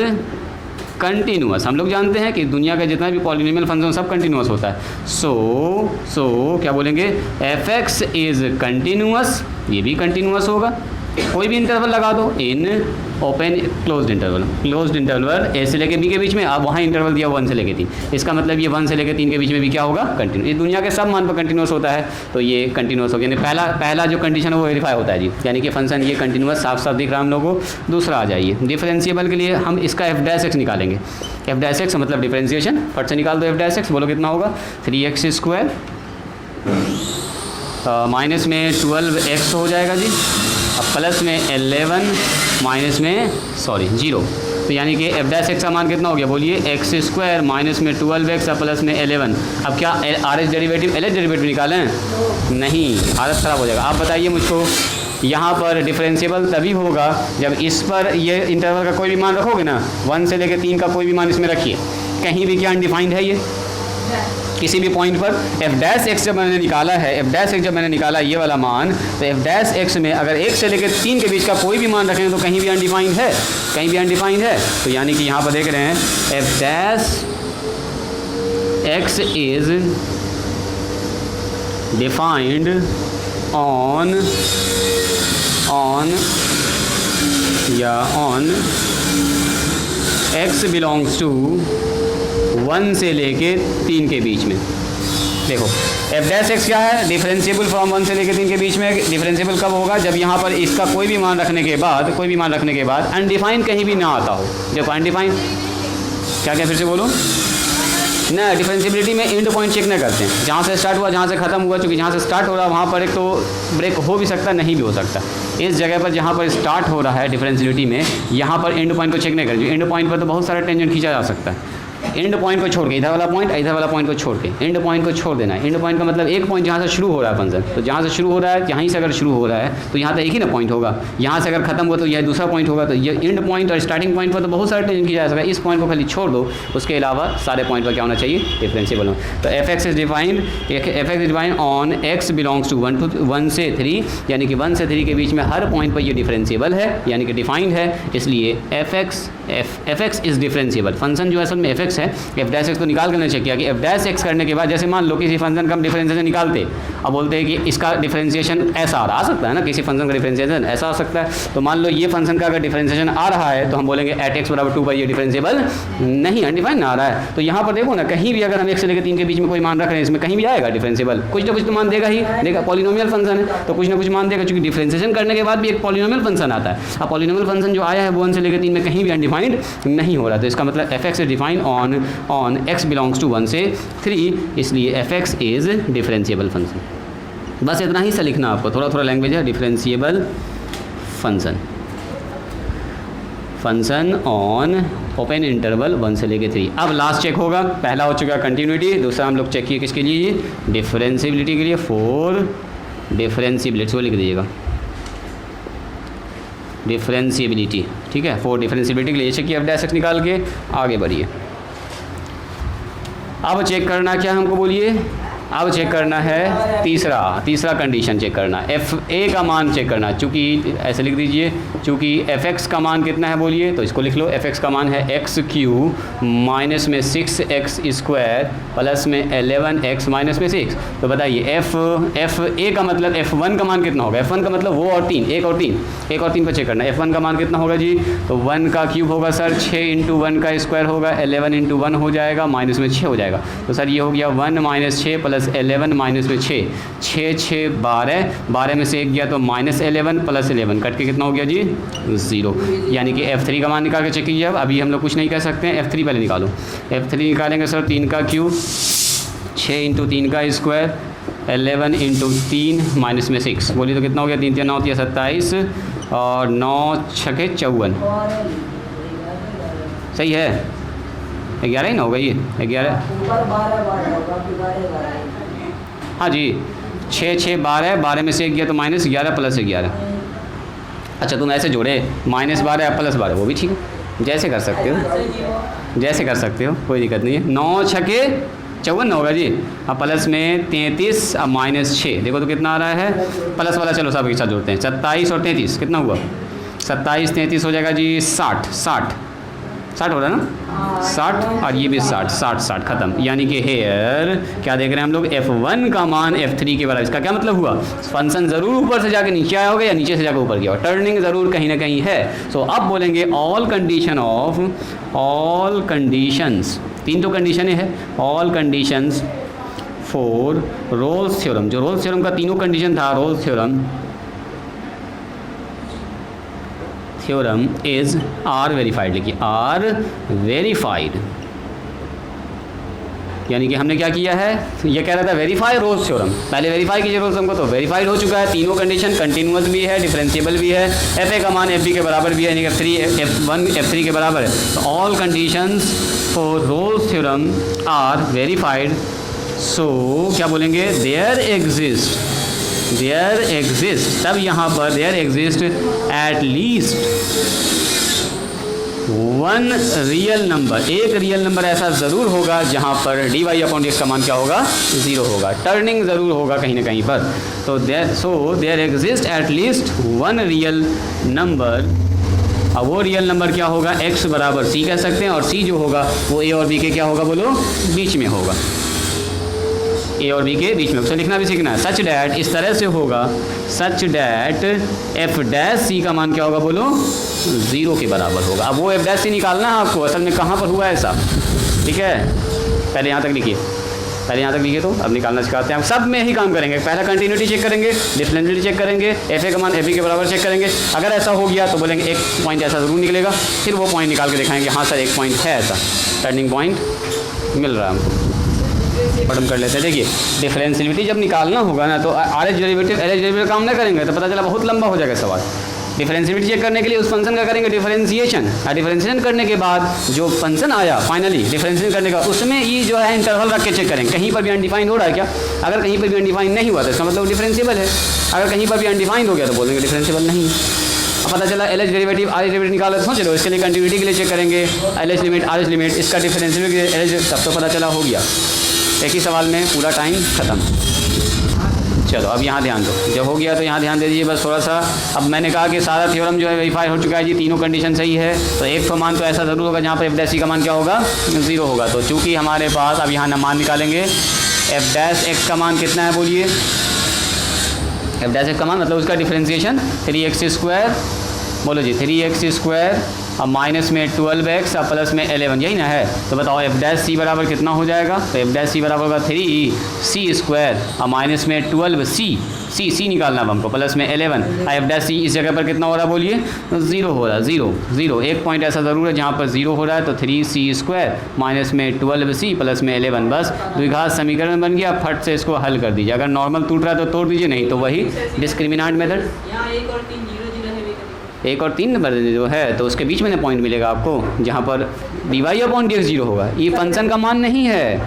continuous. हम लोग जानते हैं कि दुनिया का जितना भी पॉलिनोमियल फंक्शन सब कंटिन्यूअस होता है। सो क्या बोलेंगे, f(x) इज़ कंटिन्यूअस, ये भी कंटिन्यूअस होगा। कोई भी इंटरवल लगा दो, in open closed interval A से लेके बी के बीच में, अब वहाँ इंटरवल दिया 1 से लेके 3, इसका मतलब ये 1 से लेके 3 के बीच में भी क्या होगा, कंटिन्यूस। ये दुनिया के सब मान पर कंटिन्यूस होता है, तो ये कंटिन्यूस हो गया। यानी पहला जो कंडीशन है वो वेरीफाई होता है जी, यानी कि फंक्शन ये कंटिन्यूस साफ साफ दिख रहा है हम लोगों को। दूसरा आ जाइए, डिफरेंशिएबल के लिए हम इसका f'(x) निकालेंगे। f'(x) मतलब डिफरेंशिएशन, फट से निकाल दो f'(x), बोलो कितना होगा, 3x² माइनस में 12x हो जाएगा जी, अब प्लस में 11 माइनस में 0। तो यानी कि f'(x) का मान कितना हो गया बोलिए, x² माइनस में 12x प्लस में 11। अब क्या RH डेरिवेटिव LH डेरिवेटिव निकालें, नहीं, हालत ख़राब हो जाएगा। आप बताइए मुझको, यहाँ पर डिफरेंशिएबल तभी होगा जब इस पर ये इंटरवल का कोई भी मान रखोगे ना, 1 से लेकर 3 का कोई भी मान इसमें रखिए, कहीं भी क्या अनडिफाइंड है ये, किसी भी पॉइंट पर f'(x) जब मैंने निकाला है, f'(x) जब मैंने निकाला ये वाला मान, तो f'(x) में अगर 1 से लेकर 3 के बीच का कोई भी मान रखेंगे तो कहीं भी अनडिफाइंड है, कहीं भी अनडिफाइंड है। तो यानी कि यहाँ पर देख रहे हैं f'(x) is defined on x belongs to 1 से लेके 3 के बीच में। देखो f'(x) क्या है, डिफरेंशिएबल फ्रॉम 1 से लेकर 3 के बीच में। डिफरेंशिएबल कब होगा, जब यहाँ पर इसका कोई भी मान रखने के बाद अनडिफाइंड कहीं भी ना आता हो। देखो अनडिफाइंड क्या फिर से बोलो ना, डिफरेंशिएबिलिटी में एंड पॉइंट चेक नहीं करते हैं, जहाँ से स्टार्ट हुआ जहाँ से ख़त्म हुआ, क्योंकि जहाँ से स्टार्ट हो रहा है वहाँ पर एक तो ब्रेक हो भी सकता, नहीं भी हो सकता। इस जगह पर जहाँ पर स्टार्ट हो रहा है डिफरेंशिएबिलिटी में, यहाँ पर एंड पॉइंट को चेक नहीं करते। एंड पॉइंट पर तो बहुत सारा टेंजेंट खींचा जा सकता है। एंड पॉइंट को छोड़ के इधर वाला पॉइंट को छोड़ के एंड पॉइंट को छोड़ देना है। एंड पॉइंट का मतलब एक पॉइंट जहाँ से शुरू हो रहा है फंक्शन, तो जहाँ से शुरू हो रहा है, यहीं से अगर शुरू हो रहा है तो यहाँ तो एक ही ना पॉइंट होगा, यहाँ से अगर खत्म हुआ तो यह दूसरा पॉइंट होगा। तो ये एंड पॉइंट और स्टार्टिंग पॉइंट पर तो बहुत सारे टेंशन किया जा सकता है, इस पॉइंट को खाली छोड़ दो, उसके अलावा सारे पॉइंट पर क्या होना चाहिए, डिफरेंशिएबल हो। तो f(x) is defined on x belongs to 1 से 3, यानी कि 1 से 3 के बीच में हर पॉइंट पर ये डिफरेंशिएबल है, यानी कि डिफाइंड है, इसलिए f(x) इज डिफरेंशिएबल। फंक्शन जो असल में f(x) है, f'(x) को निकाल कर चेक किया कि f'(x) करने के बाद, जैसे मान लो किसी फंक्शन का हम डिफरेंशिएशन निकालते, अब बोलते हैं कि इसका डिफरेंशिएशन ऐसा आ सकता है ना, किसी फंक्शन का डिफरेंशिएशन ऐसा हो सकता है। तो मान लो ये फंक्शन का अगर डिफरेंशिएशन आ रहा है तो हम बोलेंगे @x = 2 पर ये डिफरेंशिएबल नहीं, अनडिफाइंड आ रहा है। तो यहाँ पर देखो ना, कहीं भी अगर हम 1 से लेकर 3 के बीच में कोई मान रख रहे हैं, इसमें कहीं भी आएगा डिफरेंशिएबल, कुछ ना कुछ तो मान देगा ही, देगा, पॉलिनोमियल फंक्शन है तो कुछ ना कुछ मान देगा, क्योंकि डिफरेंशिएशन करने के बाद भी एक पॉलिनोमियल फंक्शन आता है। अब पॉलिनोमियल फंक्शन जो आया है वो 1 से लेकर 3 में कहीं भी अनडिफाइंड नहीं हो रहा, तो इसका मतलब f(x) is defined on x belongs to 1 से 3, इसलिए f(x) इज डिफरेंशिएबल फंक्शन। बस इतना ही सा लिखना आपको, थोड़ा लैंग्वेज है, differentiable function. Function on open interval 1 से लेके 3। अब लास्ट चेक होगा, पहला हो चुका कंटिन्यूटी, दूसरा हम लोग चेक किए किसके लिए, डिफरेंशिएबिलिटी के लिए। फॉर डिफरेंशिएबिलिटी को लिख दीजिएगा, डिफरेंशिएबिलिटी, ठीक है। फॉर डिफरेंशिएबिलिटी के लिए चेक किया f' निकाल के आगे बढ़िए। अब चेक करना क्या हमको बोलिए, अब चेक करना है तीसरा कंडीशन चेक करना, एफ ए का मान चेक करना। चूँकि ऐसे लिख दीजिए, चूँकि एफ एक्स का मान कितना है बोलिए, तो इसको लिख लो, एफ एक्स का मान है एक्स क्यू माइनस में 6x स्क्वायर प्लस में 11x माइनस में 6। तो बताइए एफ ए का मतलब f1 का मान कितना होगा, f1 का मतलब वो और 3, एक और तीन पर चेक करना। f1 का मान कितना होगा जी, तो 1 का क्यूब होगा सर, 6 × 1 का स्क्वायर होगा, 11 × 1 हो जाएगा, माइनस में 6 हो जाएगा। तो सर ये हो गया 1 - 6 प्लस 11 माइनस में 6, 6 6 12, 12 में से 1 गया तो माइनस 11 प्लस 11 कट के कितना हो गया जी 0। यानी कि f3 का मान निकाल के चेक कीजिए। अब अभी हम लोग कुछ नहीं कह सकते हैं, f3 पहले निकालो। f3 निकालेंगे सर 3 का क्यूब, 6 × 3 का स्क्वायर, 11 × 3 माइनस में 6, बोलिए तो कितना हो गया, 3 3 9 27 और 9 6 54, सही है, 11 ही ना होगा ये 11, हाँ जी 6 6 12, 12 में से 1 गया तो माइनस 11 प्लस 11। अच्छा तुम ऐसे जोड़े -12 प्लस 12, वो भी ठीक है, जैसे कर सकते हो, कोई दिक्कत नहीं है। 9 6 54 होगा जी, अब प्लस में 33 अब माइनस 6, देखो तो कितना आ रहा है, प्लस वाला चलो सब एक साथ जोड़ते हैं, 27 और 33 कितना हुआ, 27 33 हो जाएगा जी 60 हो रहा है ना, 60 और ये भी 60 खत्म। यानी कि हेयर क्या देख रहे हैं हम लोग, f1 का मान f3 के बराबर। इसका क्या मतलब हुआ, फंक्शन ज़रूर ऊपर से जाके नीचे आया होगा या नीचे से जाकर ऊपर गया, टर्निंग ज़रूर कहीं ना कहीं है। सो अब बोलेंगे ऑल कंडीशंस, 3 तो कंडीशन है, all conditions for Rolle's theorem, जो रोल्स थ्योरम का तीनों कंडीशन था, Rolle's theorem is are verified, लिखिए आर वेरीफाइड। यानी कि हमने क्या किया है, ये कह रहा था वेरीफाई रोल्स थ्योरम, पहले वेरीफाई कीजिए रोल्स थ्योरम को, तो वेरीफाइड हो चुका है, तीनों कंडीशन कंटिन्यूअस भी है, डिफरेंशिएबल भी है, एफ ए का मान एफ बी के बराबर भी है, यानी कि f1 f3 के बराबर है। तो all conditions for Rolle's theorem are verified. So क्या बोलेंगे, देयर एग्जिस्ट, तब यहाँ पर there exist at least one real number, एक रियल नंबर ऐसा ज़रूर होगा जहाँ पर dy/dx का मान क्या होगा, 0 होगा, टर्निंग ज़रूर होगा कहीं ना कहीं पर। तो there exist at least one real number. अब वो रियल नंबर क्या होगा, x बराबर c कह सकते हैं, और c जो होगा वो a और b के क्या होगा, बोलो बीच में होगा, ए और बी के बीच में। उसे लिखना भी सीखना है, सच डैट, इस तरह से होगा, सच डैट f' का मान क्या होगा, बोलो 0 के बराबर होगा। अब वो f' निकालना है आपको, असल में कहाँ पर हुआ ऐसा, ठीक है। पहले यहाँ तक लिखिए, तो अब निकालना सिखाते हैं। हम सब में ही काम करेंगे, पहला कंटिन्यूटी चेक करेंगे, डिफरेंशिएबिलिटी चेक करेंगे, एफ ए का मान एफ बी के बराबर चेक करेंगे। अगर ऐसा हो गया तो बोलेंगे एक पॉइंट ऐसा ज़रूर निकलेगा, फिर वो पॉइंट निकाल के दिखाएंगे, हाँ सर एक पॉइंट है ऐसा, टर्निंग पॉइंट मिल रहा है हमको। बट हम कर लेते हैं, देखिए डिफरेंशिएबिलिटी जब निकालना होगा ना, तो R H derivative L H derivative काम नहीं करेंगे तो पता चला बहुत लंबा हो जाएगा सवाल। डिफरेंशिएबिलिटी चेक करने के लिए उस फंक्शन का करेंगे डिफरेंशिएशन, और डिफरेंशिएशन करने के बाद जो फंक्शन आया फाइनली डिफरेंशिएशन करने का, उसमें ये जो है इंटरवल रख के चेक करेंगे कहीं पर भी अनडिफाइंड हो रहा है क्या। अगर कहीं पर भी अनडिफाइंड नहीं हुआ तो इसका मतलब डिफरेंशिएबल है, अगर कहीं पर भी अनडिफाइंड हो गया तो बोलेंगे डिफरेंशिएबल नहीं। अब पता चला L H derivative R H derivative निकाला, तो चलो इसके लिए कंटिन्यूटी के लिए चेक करेंगे, L H limit R H limit, इसका डिफरेंशिएबल एल एच, तब तो पता चला हो गया, एक ही सवाल में पूरा टाइम ख़त्म। चलो अब यहाँ ध्यान दो, जब हो गया तो यहाँ ध्यान दे दीजिए बस थोड़ा सा। अब मैंने कहा कि सारा थ्योरम जो है वेरीफाई हो चुका है जी, तीनों कंडीशन सही है, तो एक तो मान तो ऐसा ज़रूर होगा जहाँ पर f' का मान क्या होगा, 0 होगा। तो चूँकि हमारे पास अब यहाँ मान निकालेंगे, f' का मान कितना है बोलिए, f' का मान मतलब उसका डिफरेंशिएशन 3x², बोलो जी 3x² और माइनस में 12x और प्लस में 11, यही ना है। तो बताओ f' बराबर कितना हो जाएगा, तो f' बराबर होगा 3c² और माइनस में 12c निकालना अब हमको, प्लस में 11, और f' इस जगह पर कितना हो रहा है बोलिए, 0 हो रहा है, 0 एक पॉइंट ऐसा ज़रूर है जहाँ पर 0 हो रहा है। तो 3c² माइनस में 12c प्लस में 11, बस द्विघात समीकरण बन गया। फट से इसको हल कर दीजिए, अगर नॉर्मल टूट रहा है तो तोड़ दीजिए, नहीं तो वही डिस्क्रिमिनेंट मेथड। 1 और 3 नंबर जो है तो उसके बीच में ना पॉइंट मिलेगा आपको जहाँ पर dy/dx 0 होगा। ये फंक्शन का मान नहीं है,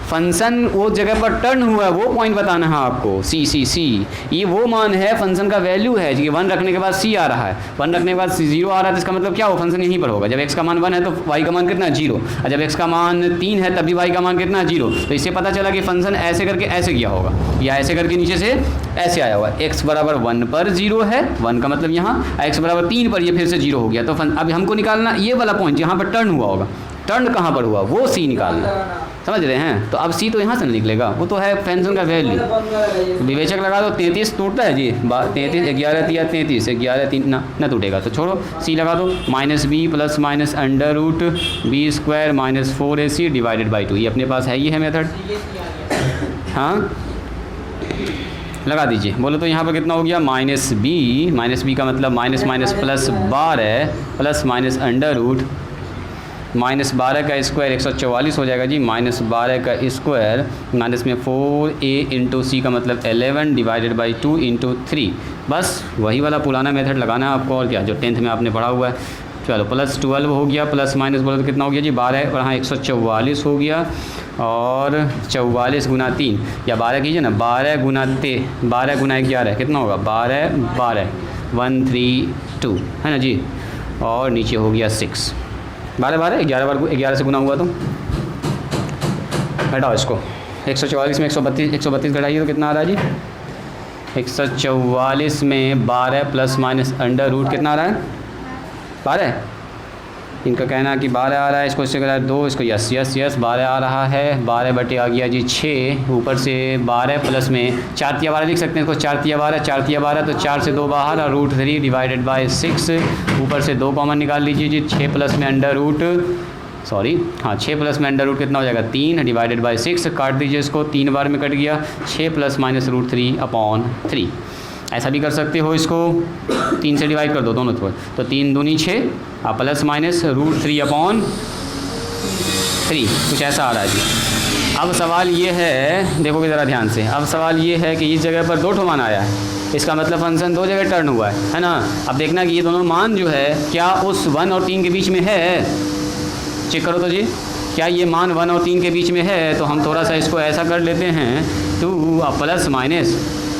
फंक्शन वो जगह पर टर्न हुआ है वो पॉइंट बताना है आपको। सी ये वो मान है, फंक्शन का वैल्यू है कि 1 रखने के बाद सी आ रहा है, 1 रखने के बाद 0 आ रहा है, तो इसका मतलब क्या हो, फंक्शन यहीं पर होगा। जब x का मान 1 है तो y का मान कितना है 0, और जब x का मान 3 है तब भी y का मान कितना है 0। तो इससे पता चला कि फंक्शन ऐसे करके ऐसे किया होगा या ऐसे करके नीचे से ऐसे आया हुआ। x बराबर 1 पर 0 है, 1 का मतलब यहाँ, x बराबर 3 पर ये फिर से 0 हो गया। तो अब हमको निकालना ये वाला पॉइंट जहाँ पर टर्न हुआ होगा, टर्न कहाँ पर हुआ वो सी निकालना, समझ रहे हैं। तो अब सी तो यहाँ से निकलेगा, वो तो है फंक्शन का वैल्यू। विवेचक लगा दो, 33 टूटता है जी, 33 11 3 33 11 3 ना टूटेगा, तो छोड़ो सी लगा दो। -b plus minus under root b square minus 4ac divided by 2, ये अपने पास है, ये है मेथड। हाँ लगा दीजिए, बोलो तो यहाँ पर कितना हो गया -b का मतलब minus minus plus 12 plus minus under root -12 का स्क्वायर 144 हो जाएगा जी, -12 का स्क्वायर माइनस में 4a इंटू सी का मतलब 11 डिवाइडेड बाई 2 इंटू 3। बस वही वाला पुराना मेथड लगाना है आपको, और क्या जो 10th में आपने पढ़ा हुआ है। चलो प्लस 12 हो गया, प्लस माइनस बोलो तो कितना हो गया जी 12, और हाँ 144 हो गया, और 44 गुना 3 या 12 कीजिए ना, 12 गुना 11 कितना होगा 12 132 है ना जी, और नीचे हो गया 6 12 11 से गुना हुआ तो घटाओ इसको, 144 में 132 घटाइए तो कितना आ रहा है जी, 144 में 12 प्लस माइनस अंडर रूट कितना आ रहा है 12, इनका कहना है कि 12 आ रहा है, इसको इससे करा 2, इसको यस 12 आ रहा है, 12 बटे आ गया जी 6, ऊपर से 12 प्लस में 4 तिया 12 लिख सकते हैं इसको, 4 तिया 12 तो 4 से 2 बाहर, और √3 डिवाइडेड बाय 6, ऊपर से 2 कॉमन निकाल लीजिए जी, 6 प्लस में अंडर रूट 6 प्लस में अंडर रूट कितना हो जाएगा 3 डिवाइडेड बाय 6, काट दीजिए इसको, 3 बार में कट गया, 6 प्लस माइनस √3/3। ऐसा भी कर सकते हो, इसको 3 से डिवाइड कर दो दोनों तरफ, तो 3 दूनी 6 प्लस माइनस √3/3, कुछ ऐसा आ रहा है जी। अब सवाल ये है, देखोगे ज़रा ध्यान से, अब सवाल ये है कि इस जगह पर 2 ठो मान आया है, इसका मतलब फंक्शन 2 जगह टर्न हुआ है ना। अब देखना कि ये दोनों मान जो है क्या उस 1 और 3 के बीच में है, चेक करो तो जी, क्या ये मान 1 और 3 के बीच में है। तो हम थोड़ा सा इसको ऐसा कर लेते हैं, 2 प्लस माइनस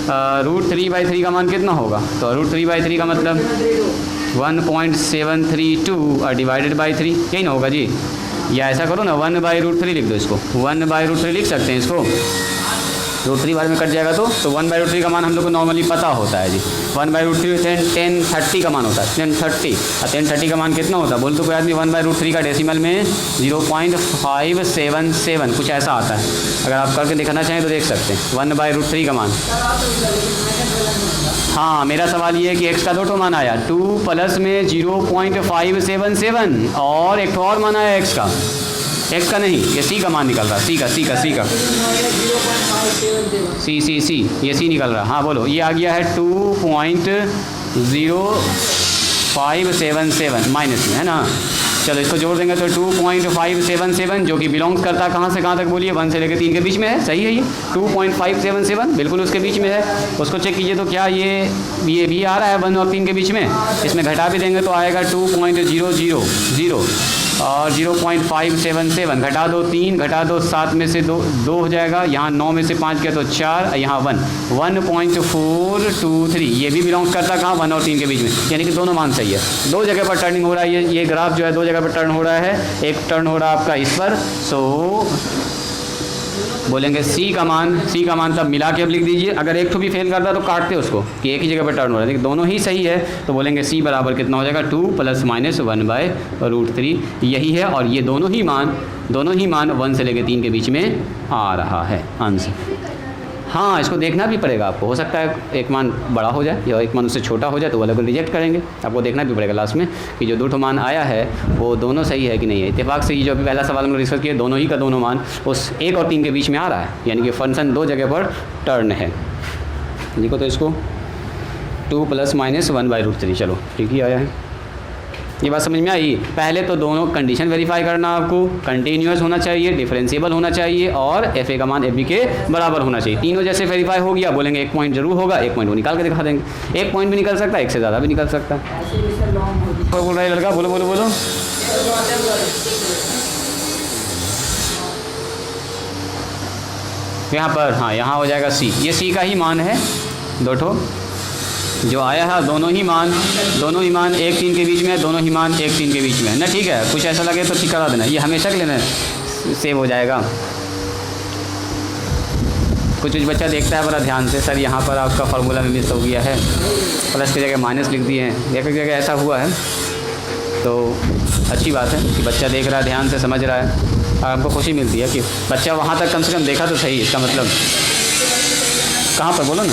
√3/3 का मान कितना होगा, तो √3/3 का मतलब 1.732 और डिवाइडेड बाई 3, यही ना होगा जी। या ऐसा करो ना 1/√3 लिख दो, इसको 1/√3 लिख सकते हैं इसको, √3 बार में कट जाएगा तो 1/√3 का मान हम लोग को नॉर्मली पता होता है जी, 1/√3 1030 का मान होता है, 1030, और 1030 का मान कितना होता है, बोल तो कोई आदमी 1/√3 का डेसिमल में 0.577 कुछ ऐसा आता है। अगर आप करके दिखाना चाहें तो देख सकते हैं 1/√3 का मान। हाँ मेरा सवाल ये है कि x का 2 ठो मान आया, 2 प्लस में 0.577, और एक और मान आया x का नहीं, ये c का मान निकल रहा, c का सी ये c निकल रहा। हाँ बोलो, ये आ गया है 2.0577 माइनस में, है ना। चलो इसको जोड़ देंगे तो 2.577, जो कि बिलोंग्स करता है कहाँ से कहाँ तक बोलिए, 1 से लेकर 3 के बीच में है, सही है ये 2.577 बिल्कुल उसके बीच में है। उसको चेक कीजिए तो क्या ये भी आ रहा है 1 और 3 के बीच में, इसमें घटा भी देंगे तो आएगा 2.000 और 0.577, घटा दो 3, घटा दो 7 में से 2 हो जाएगा, यहाँ 9 में से 5 गया तो 4, यहाँ 1.423, ये भी बिलोंग्स करता है कहाँ 1 और 3 के बीच में, यानी कि दोनों मान सही है। 2 जगह पर टर्निंग हो रहा है, ये ग्राफ जो है 2 जगह पर टर्न हो रहा है, एक टर्न हो रहा है आपका इस पर, सो बोलेंगे c का मान तब मिला के अब लिख दीजिए। अगर एक तो भी फेल करता तो काटते उसको कि एक ही जगह पर टर्न हो रहा है, लेकिन दोनों ही सही है, तो बोलेंगे c बराबर कितना हो जाएगा 2 प्लस माइनस 1/√3, यही है। और ये दोनों ही मान 1 से लेकर 3 के बीच में आ रहा है आंसर। हाँ इसको देखना भी पड़ेगा आपको, हो सकता है एक मान बड़ा हो जाए या एक मान उससे छोटा हो जाए, तो वाले को रिजेक्ट करेंगे, आपको देखना भी पड़ेगा लास्ट में कि जो 2 ठो मान आया है वो दोनों सही है कि नहीं है। इत्तेफाक से ये जो पहला सवाल हम लोग डिस्कस किए, दोनों ही का दोनों मान उस 1 और 3 के बीच में आ रहा है, यानी कि फंक्शन 2 जगह पर टर्न है। देखो तो इसको 2 प्लस माइनस 1/√3, चलो ठीक ही आया है। ये बात समझ में आई। पहले तो दोनों कंडीशन वेरीफाई करना आपको, कंटिन्यूस होना चाहिए, डिफरेंशिएबल होना चाहिए और एफ ए का मान एफ बी के बराबर होना चाहिए। तीनों जैसे वेरीफाई हो गया, बोलेंगे एक पॉइंट जरूर होगा, एक पॉइंट वो निकाल के दिखा देंगे। एक पॉइंट भी निकल सकता है, एक से ज़्यादा भी निकल सकता है। बोल रहा है लड़का, बोलो बोलो बोलो। यहाँ पर हाँ, यहाँ हो जाएगा सी, ये सी का ही मान है। दो ठो जो आया है दोनों ही मान 1-3 के बीच में है, दोनों ही मान 1-3 के बीच में है ना। ठीक है, कुछ ऐसा लगे तो ठीक करा देना, ये हमेशा के लिए सेव हो जाएगा। कुछ बच्चा देखता है बड़ा ध्यान से, सर यहाँ पर आपका फार्मूला में मिस हो गया है, प्लस की जगह माइनस लिख दिए हैं, एक जगह ऐसा हुआ है। तो अच्छी बात है कि बच्चा देख रहा है, ध्यान से समझ रहा है, और आपको खुशी मिलती है कि बच्चा वहाँ तक कम से कम देखा तो सही। इसका मतलब कहाँ पर बोलो ना,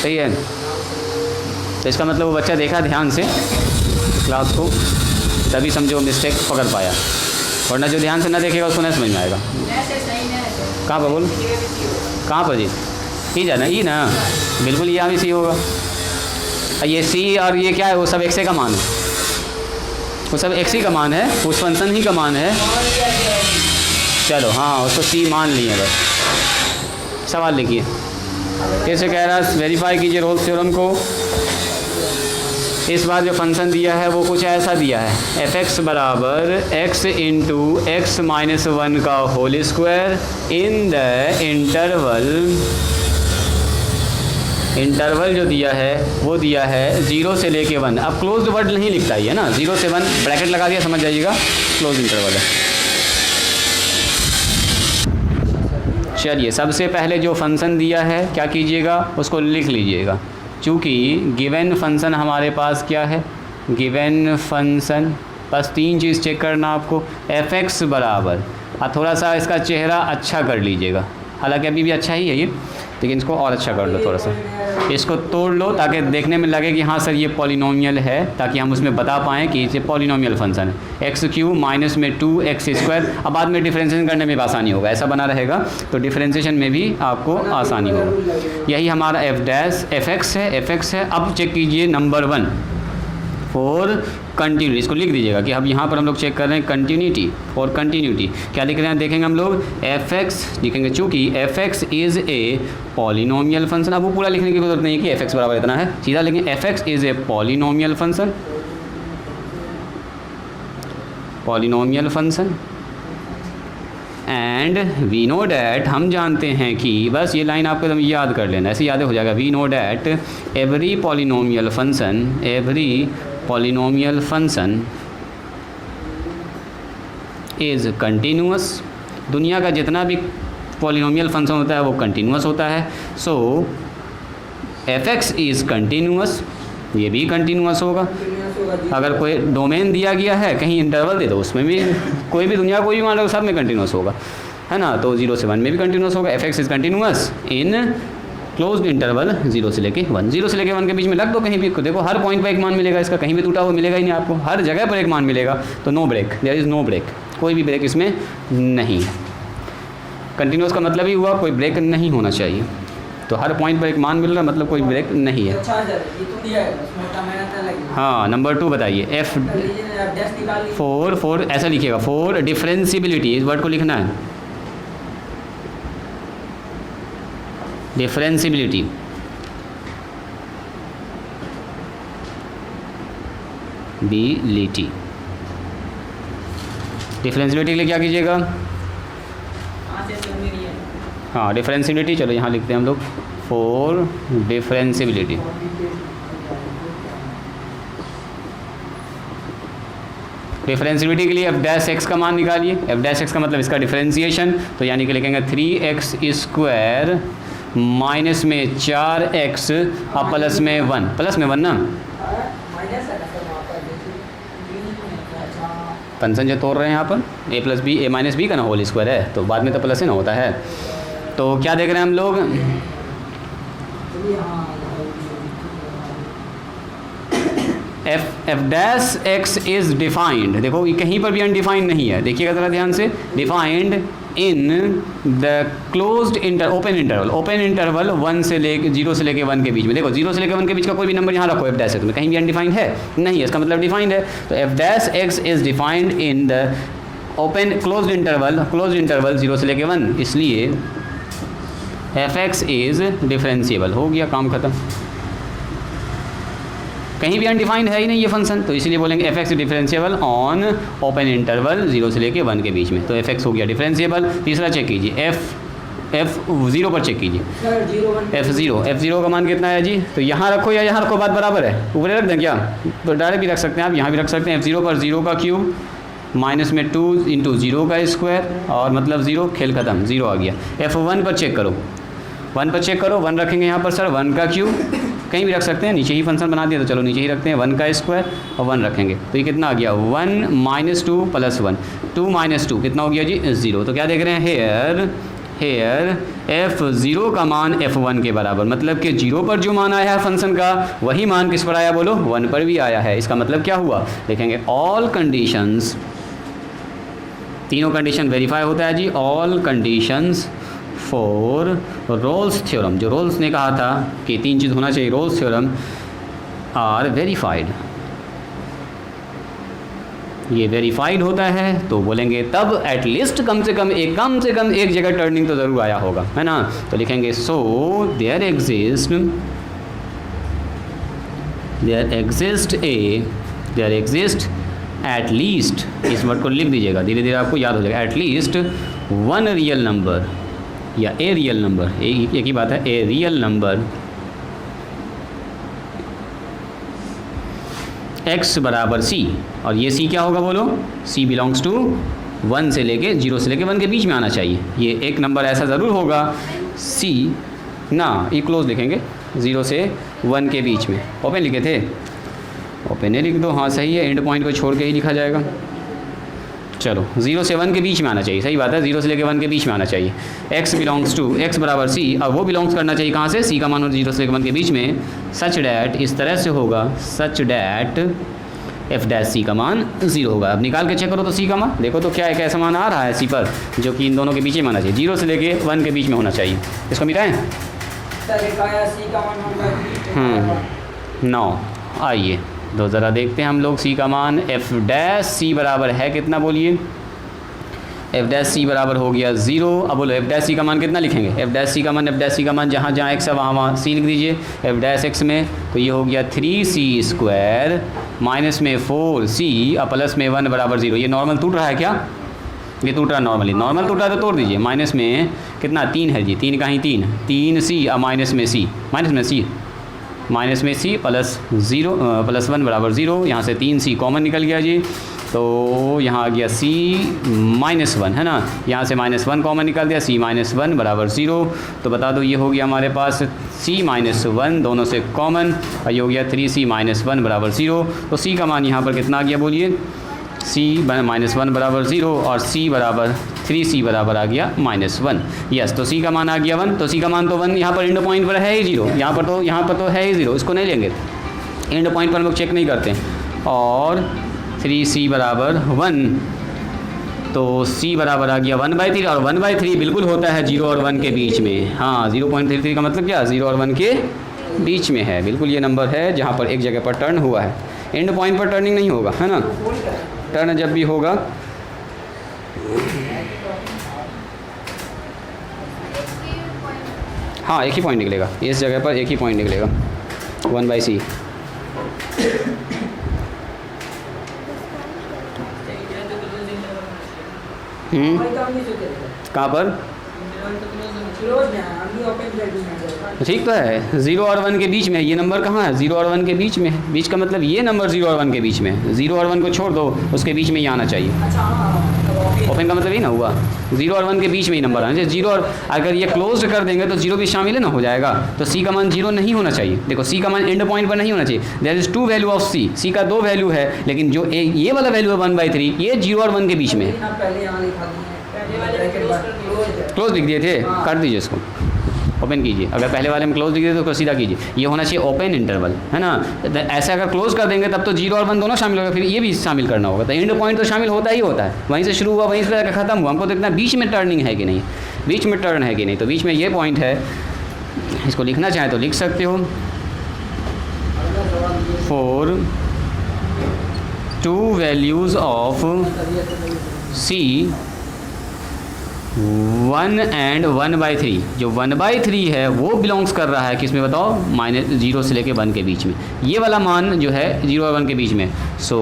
सही है। तो इसका मतलब वो बच्चा देखा ध्यान से क्लास को, तभी समझो मिस्टेक पकड़ पाया, वरना जो ध्यान से ना देखेगा उसको नहीं समझ में आएगा। कहाँ पर बोलो, कहाँ पर जी, ई जाना, ई ना, बिल्कुल ये यहाँ सी होगा। ये सी और ये क्या है, वो सब एक्स का मान है, वो सब एक्स ही का मान है, उस फंक्शन ही का मान है। चलो हाँ, उसको सी मान लिए बस। सवाल लिखिए, कैसे कह रहा है, वेरीफाई कीजिए रोल्स थ्योरम को। इस बार जो फंक्शन दिया है वो कुछ ऐसा दिया है, एफ एक्स बराबर एक्स इंटू एक्स माइनस 1 का whole square in the interval जो दिया है वो दिया है 0 से लेके 1। अब क्लोज्ड वर्ड नहीं लिखता ही है ना, 0 से 1 ब्रैकेट लगा दिया, समझ जाइएगा क्लोज इंटरवल है। चलिए, सबसे पहले जो फंक्शन दिया है क्या कीजिएगा, उसको लिख लीजिएगा। चूँकि गिवन फंक्शन हमारे पास क्या है, गिवन फंक्शन, बस 3 चीज़ चेक करना आपको। एफ एक्स बराबर, थोड़ा सा इसका चेहरा अच्छा कर लीजिएगा, हालांकि अभी भी अच्छा ही है ये, लेकिन इसको और अच्छा कर लो, थोड़ा सा इसको तोड़ लो ताकि देखने में लगे कि हाँ सर ये पॉलिनोमियल है, ताकि हम उसमें बता पाएँ कि ये पॉलिनोमियल फंक्शन है। एक्स क्यूब माइनस में 2x स्क्वायर, अब बाद में डिफ्रेंशिएशन करने में भी आसानी होगा, ऐसा बना रहेगा तो डिफ्रेंशिएशन में भी आपको आसानी होगा। यही हमारा एफ एक्स है। अब चेक कीजिए नंबर 1 फॉर कंटिन्यूटी, इसको लिख दीजिएगा कि अब यहाँ पर हम लोग चेक कर रहे हैं कंटिन्यूटी और कंटिन्यूटी। क्या लिख रहे हैं देखेंगे हम लोग, एफ एक्स लिखेंगे, चूँकि f x is a polynomial function. अब वो पूरा लिखने की जरूरत नहीं है कि एफ एक्स बराबर इतना है, सीधा लिखेंगे f x is a polynomial function and we know that, हम जानते हैं कि, बस ये लाइन आपको एकदम याद कर लेना, ऐसे याद हो जाएगा। We know that every polynomial function is continuous. दुनिया का जितना भी पॉलिनोमियल फंक्शन होता है वो कंटिन्यूअस होता है। So F x is continuous, ये भी कंटिन्यूअस होगा। अगर कोई डोमेन दिया गया है, कहीं इंटरवल दे दो, उसमें भी कोई भी दुनिया कोई भी मान लो, सब में कंटिन्यूअस होगा, है ना। तो 0 से 1 में भी कंटिन्यूअस होगा। F x is continuous in closed interval 0 से लेके 1। 0 से लेके 1 के बीच में लग दो कहीं भी, देखो हर पॉइंट पर एक मान मिलेगा इसका, कहीं भी टूटा हुआ मिलेगा ही नहीं आपको, हर जगह पर एक मान मिलेगा। तो no break, there is no break, कोई भी ब्रेक इसमें नहीं है। कंटिन्यूअस का मतलब ही हुआ कोई ब्रेक नहीं होना चाहिए, तो हर पॉइंट पर एक मान मिल रहा है, मतलब कोई ब्रेक नहीं है। हाँ, नंबर 2 बताइए, एफ 4 ऐसा लिखिएगा, 4 डिफरेंशिएबिलिटी, इस वर्ड को लिखना है, डिफरेंशिएबिलिटी। डिफरेंशिएबिलिटी के लिए क्या कीजिएगा, हाँ डिफरेंशिएबिलिटी, चलो यहाँ लिखते हैं हम लोग 4 डिफरेंशिएबिलिटी। डिफरेंशिएबिलिटी के लिए एफ डैश एक्स का मान निकालिए। एफ डैश एक्स का मतलब इसका डिफरेंशिएशन, तो यानी कि लिखेंगे 3x स्क्वायर माइनस में 4x और प्लस में 1, प्लस में 1 ना, फंक्शन जो तोड़ रहे हैं यहाँ पर a plus b, a minus b का ना होल स्क्वायर है, तो बाद में तो प्लस ही ना होता है। तो क्या देख रहे हैं हम लोग, F dash x is defined, देखो ये कहीं पर भी अनडिफाइंड नहीं है, देखिएगा ज़रा ध्यान से, defined in the closed open interval 1 से लेके 0 से लेके 1 के बीच में। देखो 0 से लेके 1 के बीच का कोई भी नंबर यहाँ रखो एफ डैश एक्स में, कहीं भी अनडिफाइंड है नहीं है, इसका मतलब डिफाइंड है। तो F dash x is defined in the open closed interval 0 से लेके 1, इसलिए एफ एक्स इज डिफरेंशिएबल। हो गया काम खत्म, कहीं भी अनडिफाइंड है ही नहीं ये फंक्शन, तो इसलिए बोलेंगे F x differentiable on open interval 0 से लेके 1 के बीच में। तो एफ एक्स हो गया डिफरेंशिएबल। तीसरा चेक कीजिए, एफ 0 पर चेक कीजिए, एफ ज़ीरो का मान कितना है जी? तो यहाँ रखो या यहाँ रखो, बात बराबर है, ऊपर रख दें क्या? तो डायरेक्ट भी रख सकते हैं आप, यहाँ भी रख सकते हैं। एफ 0 पर 0 का क्यूब माइनस में 2 × 0 का स्क्वायर और मतलब 0, खेल खत्म, 0 आ गया। एफ 1 पर चेक करो, 1 पर चेक करो, 1 रखेंगे यहाँ पर सर, 1 का क्यूब, कहीं भी रख सकते हैं, नीचे ही फंक्शन बना दिया तो चलो नीचे ही रखते हैं, 1 का स्क्वायर और 1 रखेंगे तो ये कितना आ गया? 1 - 2 + 1, 2 - 2 कितना हो गया जी? 0। तो क्या देख रहे हैं? हेयर एफ 0 का मान एफ 1 के बराबर, मतलब कि 0 पर जो मान आया है फंक्शन का वही मान किस पर आया बोलो? 1 पर भी आया है। इसका मतलब क्या हुआ? देखेंगे ऑल कंडीशंस, तीनों कंडीशन वेरीफाई होता है जी। All conditions for Rolle's theorem, जो रोल्स ने कहा था कि 3 चीज़ होना चाहिए रोल्स थ्योरम, आर वेरीफाइड। ये वेरीफाइड होता है तो बोलेंगे तब एटलीस्ट कम से कम एक जगह टर्निंग तो ज़रूर आया होगा, है ना? तो लिखेंगे so there exist at least, इस वर्ड को लिख दीजिएगा, धीरे धीरे आपको याद हो जाएगा। एट लीस्ट 1 रियल नंबर या ए रियल नंबर, एक ही बात है, ए रियल नंबर x बराबर c, और ये c क्या होगा बोलो? c बिलोंग्स टू 1 से लेके 0 से लेके 1 के बीच में आना चाहिए। ये एक नंबर ऐसा ज़रूर होगा c ना, ये क्लोज लिखेंगे 0 से 1 के बीच में। ओपन लिखे थे, ओपन लिख दो, हाँ सही है, एंड पॉइंट को छोड़ के ही लिखा जाएगा। चलो 0 से 1 के बीच में आना चाहिए, सही बात है, 0 से लेके 1 के बीच में आना चाहिए। x बिलोंग्स टू x बराबर c, अब वो बिलोंग्स करना चाहिए कहाँ से? c का मान हो 0 से लेके 1 के बीच में, सच डैट, इस तरह से होगा, such that F dash C का मान 0 होगा। अब निकाल के चेक करो तो c का मान देखो तो क्या एक ऐसा मान आ रहा है c पर जो कि इन दोनों के बीच में आना चाहिए, 0 से लेके 1 के बीच में होना चाहिए। इसको मिटाएं, 9। आइए तो ज़रा देखते हैं हम लोग c का मान। एफ डैश सी बराबर है कितना बोलिए? एफ डैश सी बराबर हो गया 0। अब बोलो एफ डैश सी का मान कितना लिखेंगे? एफ डैश सी का मान जहाँ जहाँ एक्स है वहाँ सी लिख दीजिए। एफ डैश एक्स में तो ये हो गया 3c² माइनस में 4c और प्लस में 1 बराबर 0। ये नॉर्मल टूट रहा है क्या? ये टूट रहा है नॉर्मल टूट रहा है तो तोड़ दीजिए। माइनस में कितना? 3 है जी, 3 कहीं 3c और माइनस में c प्लस 1 बराबर 0। यहाँ से 3c कॉमन निकल गया जी, तो यहाँ आ गया c -1, है ना, यहाँ से -1 कॉमन निकल दिया, c -1 बराबर 0। तो बता दो ये हो गया हमारे पास c -1 दोनों से कॉमन, और ये हो गया 3c -1 बराबर 0। तो c का मान यहाँ पर कितना आ गया बोलिए? c -1 बराबर 0 और c बराबर 3c बराबर आ गया -1। यस, तो c का मान आ गया 1। तो c का मान तो 1 यहाँ पर एंड पॉइंट पर है ही 0, यहाँ पर तो है ही 0, इसको नहीं लेंगे, एंड पॉइंट पर हम लोग चेक नहीं करते। और 3c बराबर 1, तो c बराबर आ गया 1/3, और 1/3 बिल्कुल होता है 0 और 1 के बीच में। हाँ, 0.33 का मतलब क्या? 0 और 1 के बीच में है, बिल्कुल ये नंबर है जहाँ पर एक जगह पर टर्न हुआ है। एंड पॉइंट पर टर्निंग नहीं होगा, है ना, टर्न जब भी होगा हाँ एक ही पॉइंट निकलेगा, इस जगह पर एक ही पॉइंट निकलेगा 1/c। कहाँ पर? ठीक तो है, 0 और 1 के बीच में है, ये नंबर कहाँ है? 0 और 1 के बीच में है। बीच का मतलब ये नंबर 0 और 1 के बीच में है, 0 और 1 को छोड़ दो, उसके बीच में ही आना चाहिए। ओपन का मतलब ही ना हुआ, 0 और 1 के बीच में ही नंबर आना चाहिए। 0 और अगर ये क्लोज कर देंगे तो 0 भी शामिल है ना, हो जाएगा। तो c का मान 0 नहीं होना चाहिए। देखो c का मान एंड पॉइंट पर नहीं होना चाहिए। There is 2 value of c का 2 वैल्यू है, लेकिन जो ये वाला वैल्यू है 1/3 ये 0 और 1 के बीच में है। क्लोज लिख दिए थे, कर दीजिए इसको। ओपन कीजिए, अगर पहले वाले में क्लोज दिख रही है तो उसको सीधा कीजिए, ये होना चाहिए ओपन इंटरवल, है ना। ऐसे अगर क्लोज कर देंगे तब तो 0 और 1 दोनों शामिल होगा, फिर ये भी शामिल करना होगा। तो एंड पॉइंट तो शामिल होता ही होता है, वहीं से शुरू हुआ वहीं से जाकर ख़त्म हुआ, हमको देखना बीच में टर्निंग है कि नहीं, बीच में टर्न है कि नहीं। तो बीच में ये पॉइंट है, इसको लिखना चाहें तो लिख सकते हो। For 2 values of C 1 and 1/3, जो 1/3 है वो बिलोंग्स कर रहा है किसमें बताओ, -0 से लेके 1 के बीच में, ये वाला मान जो है 0 और 1 के बीच में। सो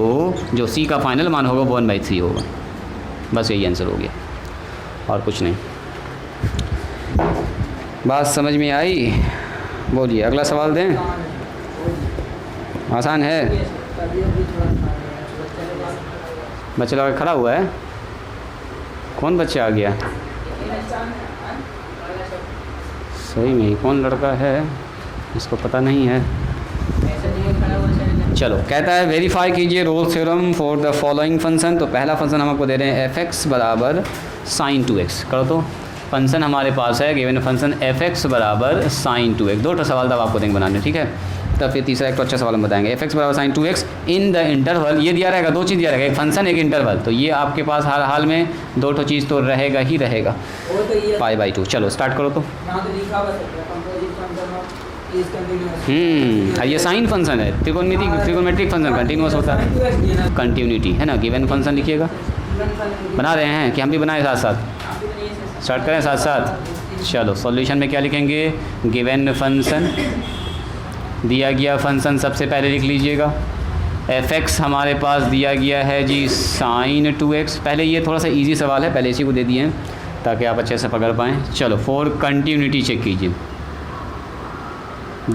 जो C का फाइनल मान होगा वो 1/3 होगा। बस यही आंसर हो गया और कुछ नहीं। बात समझ में आई? बोलिए अगला सवाल दें। आसान है, बच्चा लगा खड़ा हुआ है, कौन बच्चा आ गया? सही में कौन लड़का है, इसको पता नहीं है। चलो, कहता है वेरीफाई कीजिए Rolle's theorem for the following function. तो पहला फंक्शन हम आपको दे रहे हैं fx बराबर sin 2x। करो तो फंक्शन हमारे पास है गिवन फंक्शन fx बराबर sin 2x। 2 सवाल तब आपको देंगे बनाने, ठीक है। तब फिर तीसरा एक तो अच्छा सवाल हम बताएंगे। fx बराबर sin 2x in the interval, ये दिया रहेगा, 2 चीज़ दिया रहेगा, एक फंक्शन एक इंटरवल। तो ये आपके पास हर हाल में 2 चीज़ तो रहेगा ही रहेगा, π/2। चलो स्टार्ट करो तो। ये साइन फंक्शन है, त्रिकोणमितिक फंक्शन, कंटिन्यूस होता है, कंटिन्यूटी है ना। गिवन फंक्शन लिखिएगा, बना रहे हैं कि हम भी बनाए साथ साथ, स्टार्ट करें साथ साथ। चलो सॉल्यूशन में क्या लिखेंगे, गिवन फंक्शन, दिया गया फंक्शन सबसे पहले लिख लीजिएगा। fx हमारे पास दिया गया है जी sin 2x। पहले ये थोड़ा सा इजी सवाल है, पहले इसी को दे दिए हैं ताकि आप अच्छे से पकड़ पाएँ। चलो फॉर कंटिन्यूटी चेक कीजिए,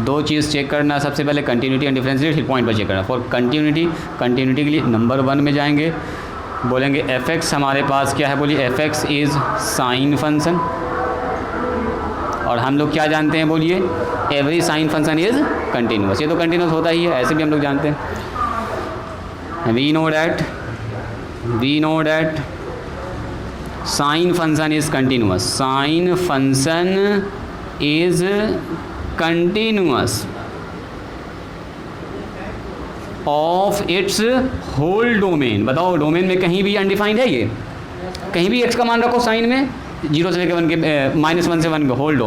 2 चीज़ चेक करना, सबसे पहले कंटिन्यूटी एंड डिफरेंशिएट, फिर पॉइंट पर चेक करना। फॉर कंटिन्यूटी के लिए नंबर 1 में जाएंगे, बोलेंगे fx हमारे पास क्या है, बोलिए fx इज़ साइन फंक्शन। और हम लोग क्या जानते हैं, बोलिए every sign function is continuous. ये तो कंटिन्यूस होता ही है, ऐसे भी हम लोग जानते हैं। We know that sine function is continuous, sine function is continuous of its whole domain. बताओ डोमेन में कहीं भी अनडिफाइंड है, ये कहीं भी x का मान रखो साइन में, 0 से लेकर 1 के -1 से 1 के होल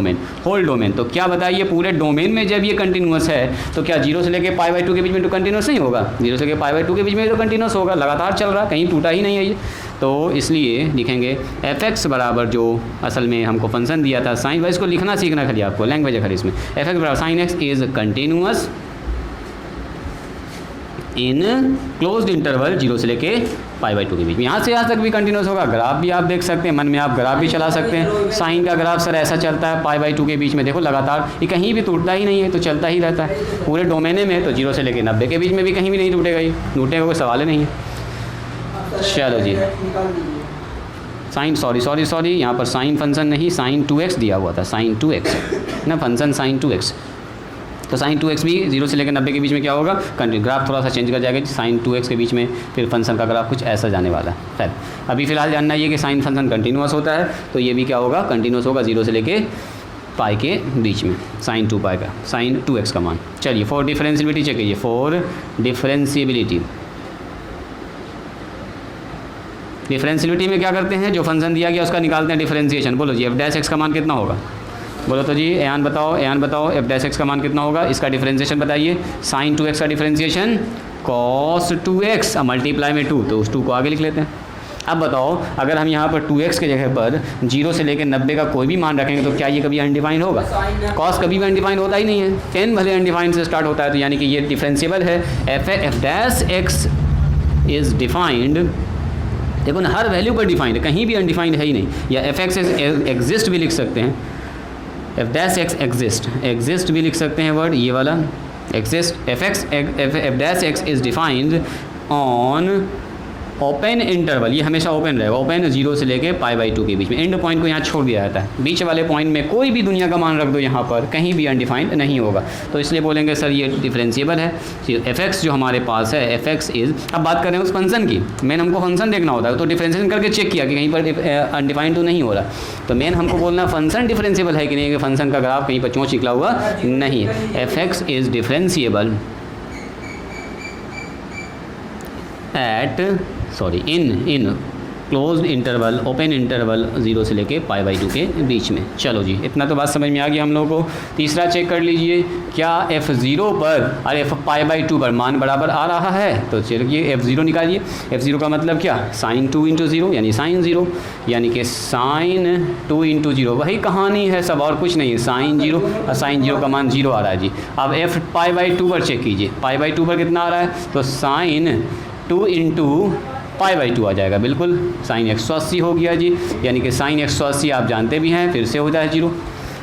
डोमेन। तो क्या बताइए पूरे डोमेन में जब ये कंटिन्यूस है तो क्या 0 से लेकर π/2 के बीच में तो कंटिन्यूस नहीं होगा, 0 से लेकर π/2 के बीच में तो कंटिन्यूस होगा, लगातार चल रहा, कहीं टूटा ही नहीं है ये। तो इसलिए लिखेंगे fx बराबर जो असल में हमको फंक्शन दिया था साइन, इसको लिखना सीखना खाली आपको, लैंग्वेज है खाली इसमें। fx बराबर sine x is continuous in closed interval 0 से लेके π/2 के बीच में। यहाँ से यहाँ तक भी कंटिन्यूस होगा। ग्राफ भी आप देख सकते हैं, मन में आप ग्राफ भी चला सकते हैं। साइन का ग्राफ सर ऐसा चलता है π/2 के बीच में, देखो लगातार, ये कहीं भी टूटता ही नहीं है, तो चलता ही रहता है पूरे डोमेने में। तो 0 से लेके 90 के बीच में भी कहीं भी नहीं टूटेगा, ये टूटेगा कोई सवाल ही नहीं है। चलो जी, साइन सॉरी यहाँ पर साइन फंक्शन नहीं, sin 2x दिया हुआ था, sin 2x ना, फंक्शन sin 2x। तो sin 2x भी 0 से लेकर 90 के बीच में क्या होगा, ग्राफ थोड़ा सा चेंज कर जाएगा, sin 2x के बीच में फिर फंक्शन का ग्राफ कुछ ऐसा जाने वाला है। खैर अभी फ़िलहाल जानना ये कि साइन फंक्शन कंटिन्यूस होता है, तो ये भी क्या होगा, कंटिन्यूस होगा 0 से लेके पाई के बीच में, sin 2π का, sin 2x का मान। चलिए फॉर डिफरेंशियबिलिटी चेक कीजिए, फॉर डिफरेंशियबिलिटी में क्या करते हैं, जो फंक्शन दिया गया उसका निकालते हैं डिफरेंशिएशन। बोलो जी f' का मान कितना होगा, बोलो तो जी एयान बताओ f' का मान कितना होगा, इसका डिफरेंशिएशन बताइए। sin 2x का डिफरेंशिएशन cos 2x, अब मल्टीप्लाई में 2, तो उस 2 को आगे लिख लेते हैं। अब बताओ अगर हम यहाँ पर 2x के जगह पर 0 से लेकर 90 का कोई भी मान रखेंगे तो क्या ये कभी अनडिफाइंड होगा, cos कभी भी अनडिफाइंड होता ही नहीं है, tan भले अनडिफाइंड से स्टार्ट होता है, तो यानी कि ये डिफरेंशिएबल है। f' इज़ डिफाइंड, देखो ना हर वैल्यू पर डिफाइंड है, कहीं भी अनडिफाइंड है ही नहीं। या f(x) एग्जिस्ट भी लिख सकते हैं, f'(x) एग्जिस्ट भी लिख सकते हैं वर्ड, ये वाला exist. f'(x) is defined on open interval, ये हमेशा ओपन रहेगा, ओपन 0 से लेके π/2 के बीच में। एंड पॉइंट को यहाँ छोड़ दिया जाता है, बीच वाले पॉइंट में कोई भी दुनिया का मान रख दो यहाँ पर, कहीं भी अनडिफाइंड नहीं होगा। तो इसलिए बोलेंगे सर ये डिफरेंशिएबल है। f(x) जो हमारे पास है f(x) इज़, अब बात करें उस फंक्शन की, मेन हमको फंक्शन देखना होता है, तो डिफरेंशिएशन करके चेक किया कि कहीं पर अनडिफाइंड तो नहीं हो रहा। तो मेन हमको बोलना फंक्शन डिफरेंशिएबल है कि नहीं, कि फंक्शन का ग्राफ कहीं पर चोंच निकला हुआ नहीं है। f(x) is differentiable in closed interval, open interval 0 से लेके π/2 के बीच में। चलो जी, इतना तो बात समझ में आ गया हम लोगों को। तीसरा चेक कर लीजिए, क्या f0 पर और π/2 पर मान बराबर आ रहा है? तो चलिए f0 निकालिए। f0 का मतलब क्या, sin 2 × 0 यानी sin 0, यानी कि sin 2 × 0 वही कहानी है, सब और कुछ नहीं है। sin 0 और sin 0 का मान 0 आ रहा है जी। अब π/2 पर चेक कीजिए, π/2 पर कितना आ रहा है? तो sin 2 × π/2 आ जाएगा, बिल्कुल sin 180 हो गया जी, यानी कि sin 180 आप जानते भी हैं, फिर से हो जाए 0।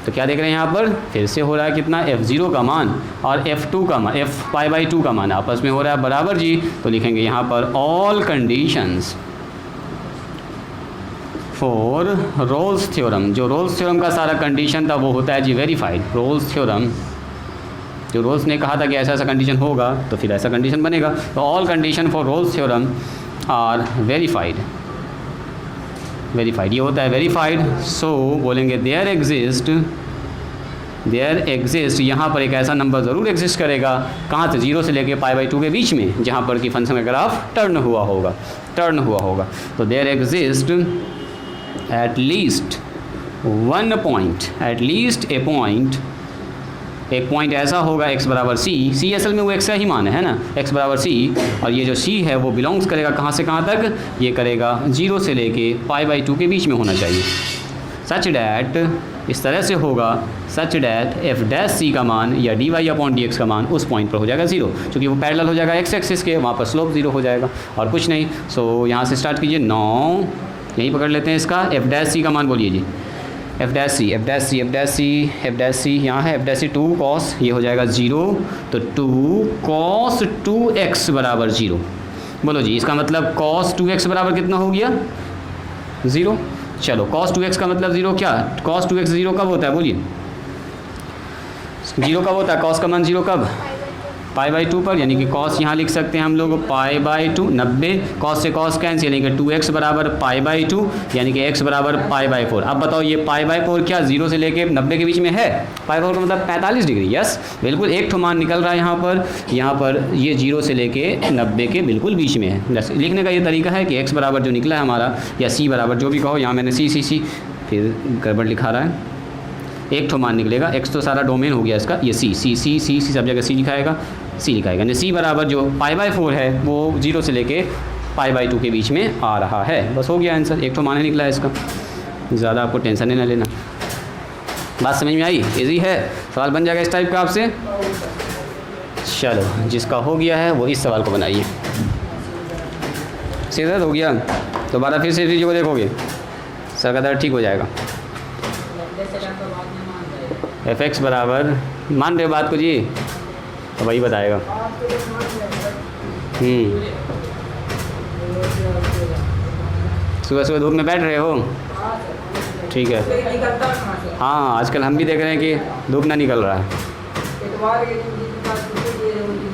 तो क्या देख रहे हैं यहाँ पर, फिर से हो रहा है कितना, f0 का मान और f2 का मान, π/2 का मान आपस में हो रहा है बराबर जी। तो लिखेंगे यहाँ पर all conditions for Rolle's theorem. जो रोल्स थ्योरम का सारा कंडीशन था वो होता है जी वेरीफाइड। रोल्स थ्योरम, जो रोल्स ने कहा था कि ऐसा ऐसा कंडीशन होगा तो फिर ऐसा कंडीशन बनेगा। तो all condition for Rolle's theorem are verified, ये होता है वेरीफाइड। सो बोलेंगे देयर एग्जिस्ट, यहाँ पर एक ऐसा नंबर ज़रूर एग्जिस्ट करेगा, कहाँ से, 0 से लेके π/2 के बीच में, जहाँ पर कि फंक्शन का ग्राफ टर्न हुआ होगा। तो there exist at least one point, एक पॉइंट ऐसा होगा x बराबर c असल में वो x का ही मान है ना, x बराबर c, और ये जो c है वो बिलोंग्स करेगा कहाँ से कहाँ तक, ये करेगा 0 से लेके π/2 के बीच में होना चाहिए। सच डैट, इस तरह से होगा, सच डैट f' का मान या dy/dx का मान उस पॉइंट पर हो जाएगा 0, क्योंकि वो पैरेलल हो जाएगा x एक्सिस के, वहाँ पर स्लोप 0 हो जाएगा और कुछ नहीं। सो यहाँ से स्टार्ट कीजिए, 9 यहीं पकड़ लेते हैं इसका, f' का मान बोलिए जी, f' यहाँ है f' 2 cos, ये हो जाएगा 0, तो 2 cos 2x बराबर 0। बोलो जी, इसका मतलब cos 2x बराबर कितना हो गया, 0। चलो cos 2x का मतलब 0, क्या cos 2x 0 कब होता है, बोलिए 0 कब होता है, cos का मान 0 कब, π/2 पर, यानी कि cos यहाँ लिख सकते हैं हम लोग π/2, 90, cos से cos कैंसिल, यानी कि 2x बराबर π/2, यानी कि x बराबर π/4। अब बताओ ये π/4 क्या 0 से लेके 90 के बीच में है, π/4 का मतलब 45 डिग्री, यस बिल्कुल, एक ठो मान निकल रहा है यहाँ पर ये 0 से लेके 90 के बिल्कुल बीच में है। लिखने का ये तरीका है कि x बराबर जो निकला है हमारा, या c बराबर जो भी कहो, यहाँ मैंने c फिर गड़बड़ लिखा रहा है, एक ठो मान निकलेगा, x तो सारा डोमेन हो गया इसका, ये c सब जगह c लिखाएगा, यानी c बराबर जो π/4 है वो 0 से लेके π/2 के बीच में आ रहा है। बस हो गया आंसर, एक तो मान निकला है इसका, ज़्यादा आपको टेंशन नहीं लेना। बात समझ में आई, इजी है, सवाल बन जाएगा इस टाइप का आपसे। चलो, जिसका हो गया है वो इस सवाल को बनाइए। सिर दर्द हो गया, दोबारा फिर से वीडियो को देखोगे, सर का दर्द ठीक हो जाएगा। f(x) बराबर, मान रहे बात को जी, तो वही बताएगा। सुबह धूप में बैठ रहे हो, ठीक है, हाँ आजकल हम भी देख रहे हैं कि धूप ना निकल रहा है।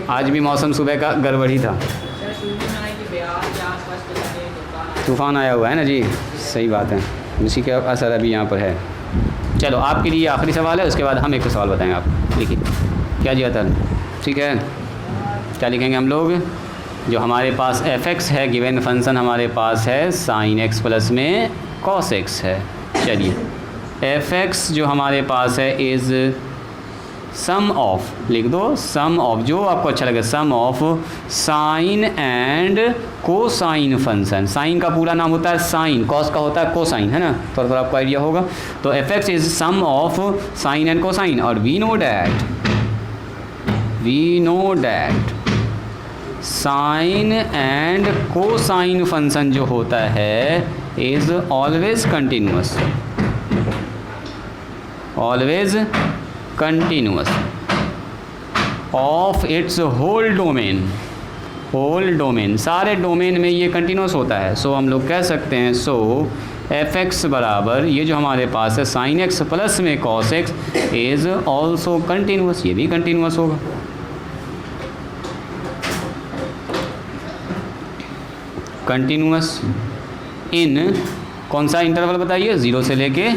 आज भी मौसम सुबह का गड़बड़ी था, तूफ़ान आया हुआ है ना जी, सही बात है, उसी का असर अभी यहाँ पर है। चलो, आपके लिए आखिरी सवाल है, उसके बाद हम एक सवाल बताएंगे आप। लिखिए क्या जी आता, ठीक है, क्या लिखेंगे हम लोग, जो हमारे पास f(x) है, गिवन फंक्शन हमारे पास है sin x प्लस में cos x है। चलिए, f(x) जो हमारे पास है इज़ सम ऑफ, लिख दो सम ऑफ, जो आपको अच्छा लगे, sum of sine and cosine function. Sine का पूरा नाम होता है साइन, कॉस का होता है कोसाइन, है ना, थोड़ा आपको आइडिया होगा। तो f(x) is sum of sine and cosine, और we know that sine and cosine function जो होता है is always continuous of its whole domain, whole domain, सारे डोमेन में ये कंटिन्यूस होता है। सो हम लोग कह सकते हैं सो एफ एक्स बराबर ये जो हमारे पास है साइन एक्स प्लस में cos x is also continuous, ये भी कंटिन्यूस होगा। कंटिन्यूस इन कौन सा इंटरवल बताइए, 0 से लेके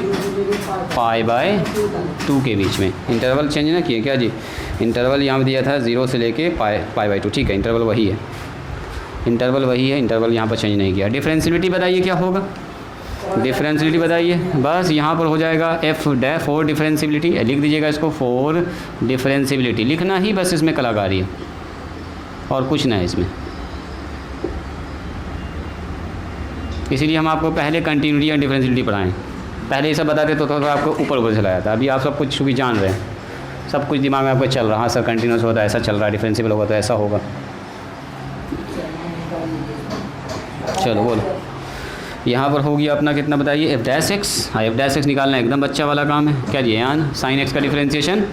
π/2 के बीच में। इंटरवल चेंज ना किए क्या जी, इंटरवल यहाँ पे दिया था 0 से लेके π/2, ठीक है, इंटरवल वही है, इंटरवल वही है, इंटरवल यहाँ पर चेंज नहीं किया। डिफरेंशियलिटी बताइए क्या होगा, डिफरेंशियलिटी बताइए, बस यहाँ पर हो जाएगा एफ डे फोर डिफरेंशियलिटी, लिख दीजिएगा इसको, फोर डिफरेंशियलिटी लिखना ही बस इसमें कलाकारी है और कुछ ना है इसमें। इसीलिए हम आपको पहले कंटिन्यूटी और डिफरेंशियलिटी पढ़ाएं, पहले ये सब बताते तो थोड़ा आपको ऊपर ऊपर चला जाता। अभी आप सब कुछ भी जान रहे हैं, सब कुछ दिमाग में आपको चल रहा है, हाँ सर कंटिन्यूस होता है ऐसा चल रहा है, डिफरेंशिएबल होगा तो ऐसा होगा। चलो बोलो, यहाँ पर होगी अपना कितना बताइए, एफ डैश एक्स। हाँ एफ डैश एक्स निकालना एकदम बच्चा वाला काम है। क्या जी यान साइन एक्स का डिफरेंशिएशन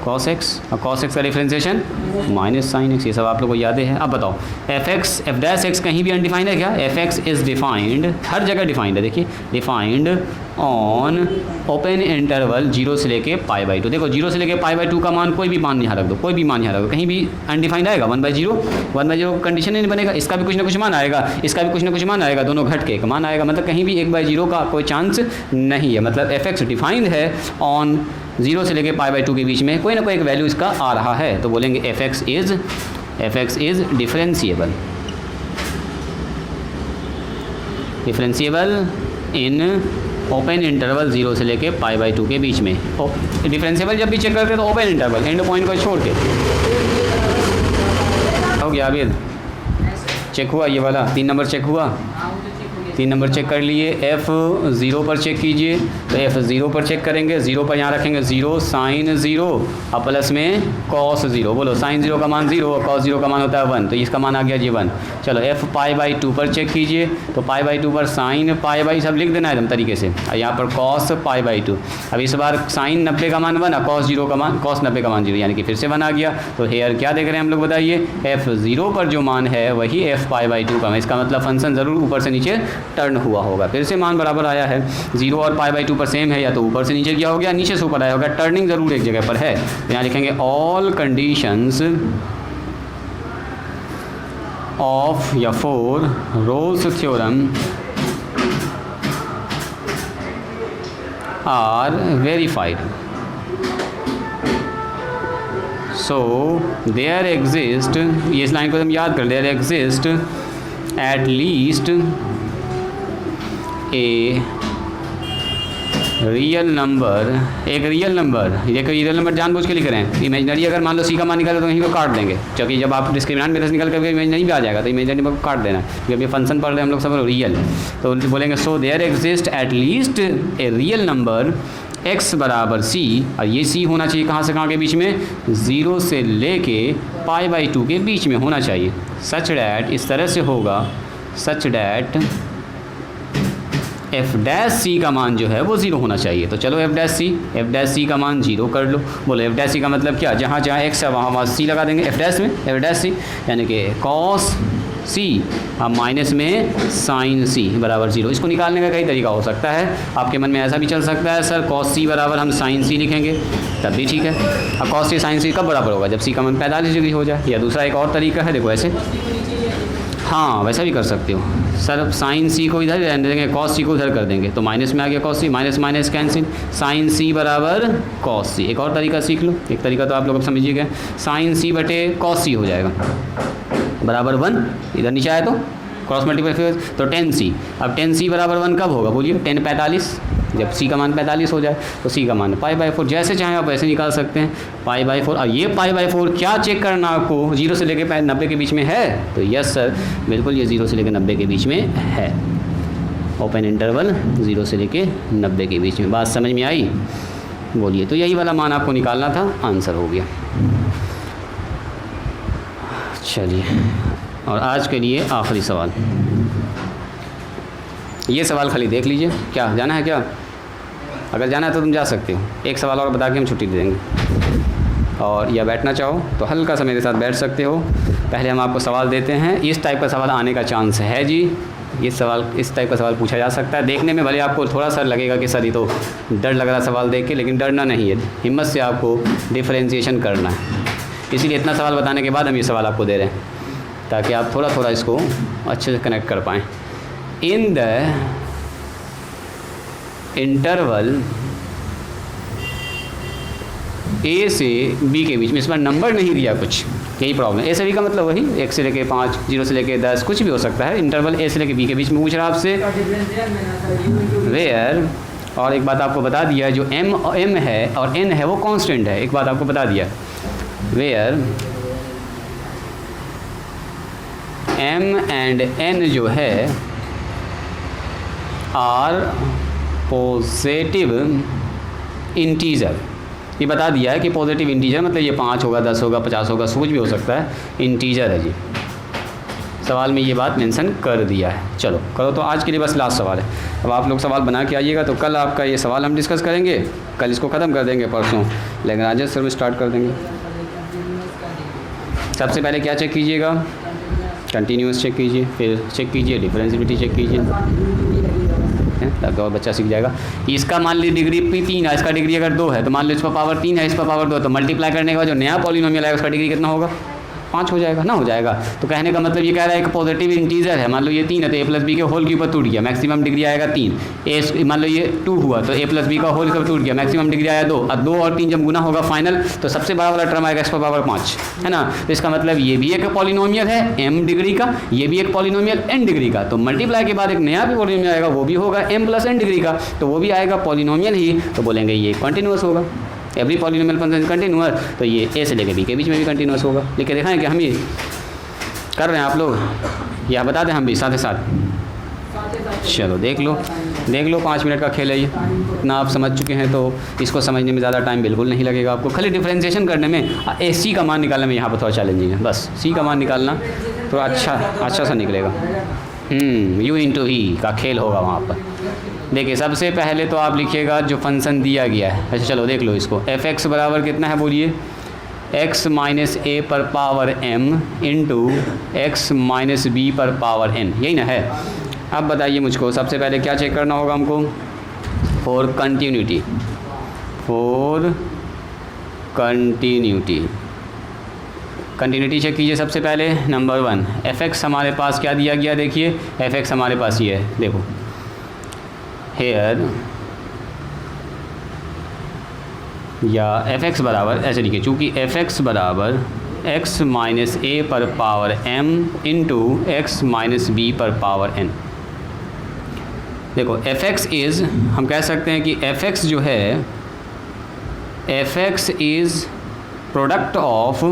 कॉस एक्स और कॉस एक्स का डिफरेंशिएशन माइनस साइन एक्स, ये सब आप लोगों को याद है। अब बताओ F x F dash x कहीं भी अनडिफाइंड है क्या, एफ एक्स इज़ डिफाइंड, हर जगह डिफाइंड है, देखिए डिफाइंड ऑन ओपन इंटरवल 0 से लेके π/2। देखो 0 से लेके π/2 का मान कोई भी मान यहाँ रख दो, कोई भी मान यहाँ रख दो, कहीं भी अनडिफाइंड आएगा 1/0, 1/0 कंडीशन नहीं बनेगा, इसका भी कुछ ना कुछ मान आएगा, इसका भी कुछ ना कुछ मान आएगा, दोनों घट के एक मान आएगा, मतलब कहीं भी 1/0 का कोई चांस नहीं है। मतलब एफ एक्स डिफाइंड है ऑन 0 से लेके π/2 के बीच में कोई ना कोई एक वैल्यू इसका आ रहा है, तो बोलेंगे F x is differentiable, differentiable in open interval 0 से लेके π/2 के बीच में। डिफरेंशिएबल जब भी चेक करते हैं तो ओपन इंटरवल एंड पॉइंट को छोड़ के। हो गया अभी चेक हुआ ये वाला 3 नंबर चेक हुआ, 3 नंबर चेक कर लिए। एफ 0 पर चेक कीजिए, तो एफ 0 पर चेक करेंगे, 0 पर यहाँ रखेंगे 0 साइन 0 और प्लस में कॉस 0। बोलो साइन 0 का मान 0 और कॉस 0 का मान होता है 1, तो इसका मान आ गया जी 1। चलो एफ π/2 पर चेक कीजिए, तो π/2 पर साइन π/, सब लिख देना एकदम तरीके से, और यहाँ पर कॉस π/2। अब इस बार साइन 90 का मान 1 और कॉस 0 का मान, कॉस 90 का मान 0, यानी कि फिर से 1 आ गया। तो हेयर क्या देख रहे हैं हम लोग बताइए, एफ 0 पर जो मान है वही एफ π/2 का, इसका मतलब फंक्शन ज़रूर ऊपर से नीचे टर्न हुआ होगा। फिर से मान बराबर आया है, 0 और π/2 पर सेम है, या तो ऊपर से नीचे किया हो गया, नीचे से ऊपर आया होगा, टर्निंग ज़रूर एक जगह पर है। तो यहाँ लिखेंगे ऑल कंडीशंस ऑफ या for Rolle's theorem are verified. So there exist, ये इस लाइन को हम याद कर, there exist at least a real number, एक रियल नंबर, ये रियल नंबर जानबूझ के लिख रहे हैं। इमेजनरी अगर मान लो सी का मान निकाले तो वहीं को काट देंगे, क्योंकि जब आप डिस्क्रिमिनेंट मेथड निकाल करके इमेजनरी भी आ जाएगा, तो इमेजनरी को काट देना, क्योंकि फंक्शन पढ़ रहे हैं हम लोग सब रियल। तो बोलेंगे so there exist at least a real number x बराबर c, और ये c होना चाहिए कहाँ से कहाँ के बीच में, 0 से लेके π/2 के बीच में होना चाहिए। सच डैट, इस तरह से होगा, such that F dash C का मान जो है वो 0 होना चाहिए। तो चलो एफ डैश सी का मान 0 कर लो। बोलो एफ डैश सी का मतलब क्या, जहाँ जहाँ एक्स है वहाँ सी लगा देंगे एफ डैश में, एफ डैश सी यानी कि कॉस सी अब माइनस में साइन सी बराबर 0। इसको निकालने का कई तरीका हो सकता है, आपके मन में ऐसा भी चल सकता है सर कॉस सी बराबर हम साइन सी लिखेंगे, तब भी ठीक है। अब कॉस सी साइन सी कब बराबर होगा, जब सी का मान 45 डिग्री हो जाए। या दूसरा एक और तरीका है, देखो ऐसे, हाँ वैसा भी कर सकते हो सर, साइन सी को इधर रहने देंगे, कॉस सी को उधर कर देंगे, तो माइनस में आ गया कॉस सी, माइनस माइनस कैंसिल, साइन सी बराबर कॉस सी। एक और तरीका सीख लो, एक तरीका तो आप लोग समझिएगा, साइन सी बटे कॉस सी हो जाएगा बराबर 1, इधर नीचे आए तो क्रॉस मल्टीप्लाई तो 10c। अब 10c बराबर 1 कब होगा बोलिए, 10 45, जब c का मान 45 हो जाए तो c का मान π/4, जैसे चाहें आप वैसे निकाल सकते हैं π/4। और ये π/4 क्या चेक करना आपको, 0 से लेकर 90 के बीच में है, तो यस सर बिल्कुल ये 0 से लेकर 90 के बीच में है, ओपन इंटरवल 0 से लेकर 90 के बीच में। बात समझ में आई, बोलिए। तो यही वाला मान आपको निकालना था, आंसर हो गया। चलिए, और आज के लिए आखिरी सवाल, ये सवाल खाली देख लीजिए। क्या जाना है क्या, अगर जाना है तो तुम जा सकते हो, एक सवाल और बता के हम छुट्टी दे देंगे। और या बैठना चाहो तो हल्का सा मेरे साथ बैठ सकते हो। पहले हम आपको सवाल देते हैं, इस टाइप का सवाल आने का चांस है जी, इस टाइप का सवाल पूछा जा सकता है। देखने में भले आपको थोड़ा सा लगेगा कि सर ये तो डर लग रहा सवाल देख के, लेकिन डरना नहीं है, हिम्मत से आपको डिफरेंशिएशन करना है। इसीलिए इतना सवाल बताने के बाद हम ये सवाल आपको दे रहे हैं ताकि आप थोड़ा थोड़ा इसको अच्छे से कनेक्ट कर पाएँ। इन द इंटरवल ए से बी के बीच में, इस बार नंबर नहीं दिया कुछ, यही प्रॉब्लम। ए से बी का मतलब वही 1 से लेके 5, 0 से लेके 10, कुछ भी हो सकता है। इंटरवल ए से लेके बी के बीच में पूछ रहा आपसे वेयर, और एक बात आपको बता दिया जो m है और n है वो कांस्टेंट है, एक बात आपको बता दिया, वेयर m एंड n जो है आर पॉजिटिव इंटीजर। ये बता दिया है कि पॉजिटिव इंटीजर मतलब ये 5 होगा, 10 होगा, 50 होगा, कुछ भी हो सकता है, इंटीजर है जी। सवाल में ये बात मेंशन कर दिया है। चलो करो, तो आज के लिए बस लास्ट सवाल है। अब आप लोग सवाल बना के आइएगा, तो कल आपका ये सवाल हम डिस्कस करेंगे, कल इसको ख़त्म कर देंगे, परसों लैग्रांज थ्योरम स्टार्ट कर देंगे। सबसे पहले क्या चेक कीजिएगा, कंटिन्यूस चेक कीजिए, फिर चेक कीजिए डिफरेंशिएबिलिटी चेक कीजिए, ताकि और बच्चा सीख जाएगा। इसका मान लीजिए डिग्री भी 3 है, इसका डिग्री अगर 2 है तो मान लो इस पर पावर 3 है, इस पर पावर 2 है, तो मल्टीप्लाई करने के बाद जो नया पॉलिनोमियल आएगा उसका डिग्री कितना होगा, 5 हो जाएगा ना, हो जाएगा। तो कहने का मतलब ये कह रहा है एक पॉजिटिव इंटीजर है, मान लो ये 3 है तो a प्लस बी के होल के ऊपर टूट गया, मैक्सिमम डिग्री आएगा 3। ए मान लो ये 2 हुआ तो a प्लस बी का होल के ऊपर टूट गया, मैक्सिमम डिग्री आया 2। अब 2 और 3 जब गुना होगा फाइनल तो सबसे बड़ा वाला टर्म आएगा x पावर 5, है ना। तो इसका मतलब ये भी एक पॉलिनोमियल है m डिग्री का, ये भी एक पॉलिनोमियल n डिग्री का, तो मल्टीप्लाई के बाद एक नया भी पॉलिनोमियल आएगा, वो भी होगा m प्लस n डिग्री का, तो वो भी आएगा पॉलिनोमियल ही, तो बोलेंगे ये कंटिन्यूअस होगा। एवरी पॉलिनोमियल फंक्शन कंटिन्यूअस, तो ये a से लेकर b के बीच में भी कंटिन्यूअस होगा। लिख के दिखाएं कि हम ये कर रहे हैं आप लोग, या बता दें हम भी साथ साथ। चलो देख लो 5 मिनट का खेल है ये, इतना आप समझ चुके हैं तो इसको समझने में ज़्यादा टाइम बिल्कुल नहीं लगेगा आपको। खाली डिफरेंशिएशन करने में सी का मान निकालने में यहाँ पर थोड़ा चैलेंजिंग है, बस सी का मान निकालना तो अच्छा सा निकलेगा। यू इंटू ही का खेल होगा वहाँ पर। देखिए सबसे पहले तो आप लिखिएगा जो फंक्शन दिया गया है। अच्छा चलो देख लो इसको, एफ एक्स बराबर कितना है बोलिए, x माइनस ए पर power m into x minus B पर पावर n, यही ना है। अब बताइए मुझको सबसे पहले क्या चेक करना होगा हमको, फॉर कंटिन्यूटी चेक कीजिए। सबसे पहले नंबर 1 एफ एक्स हमारे पास क्या दिया गया, देखिए एफ एक्स हमारे पास ये है, देखो हेयर या एफ एक्स बराबर ऐसे लिखिए, चूँकि एफ एक्स बराबर x माइनस ए पर power m into x minus B पर पावर n। देखो एफ एक्स इज़, हम कह सकते हैं कि एफ एक्स जो है, F x is product of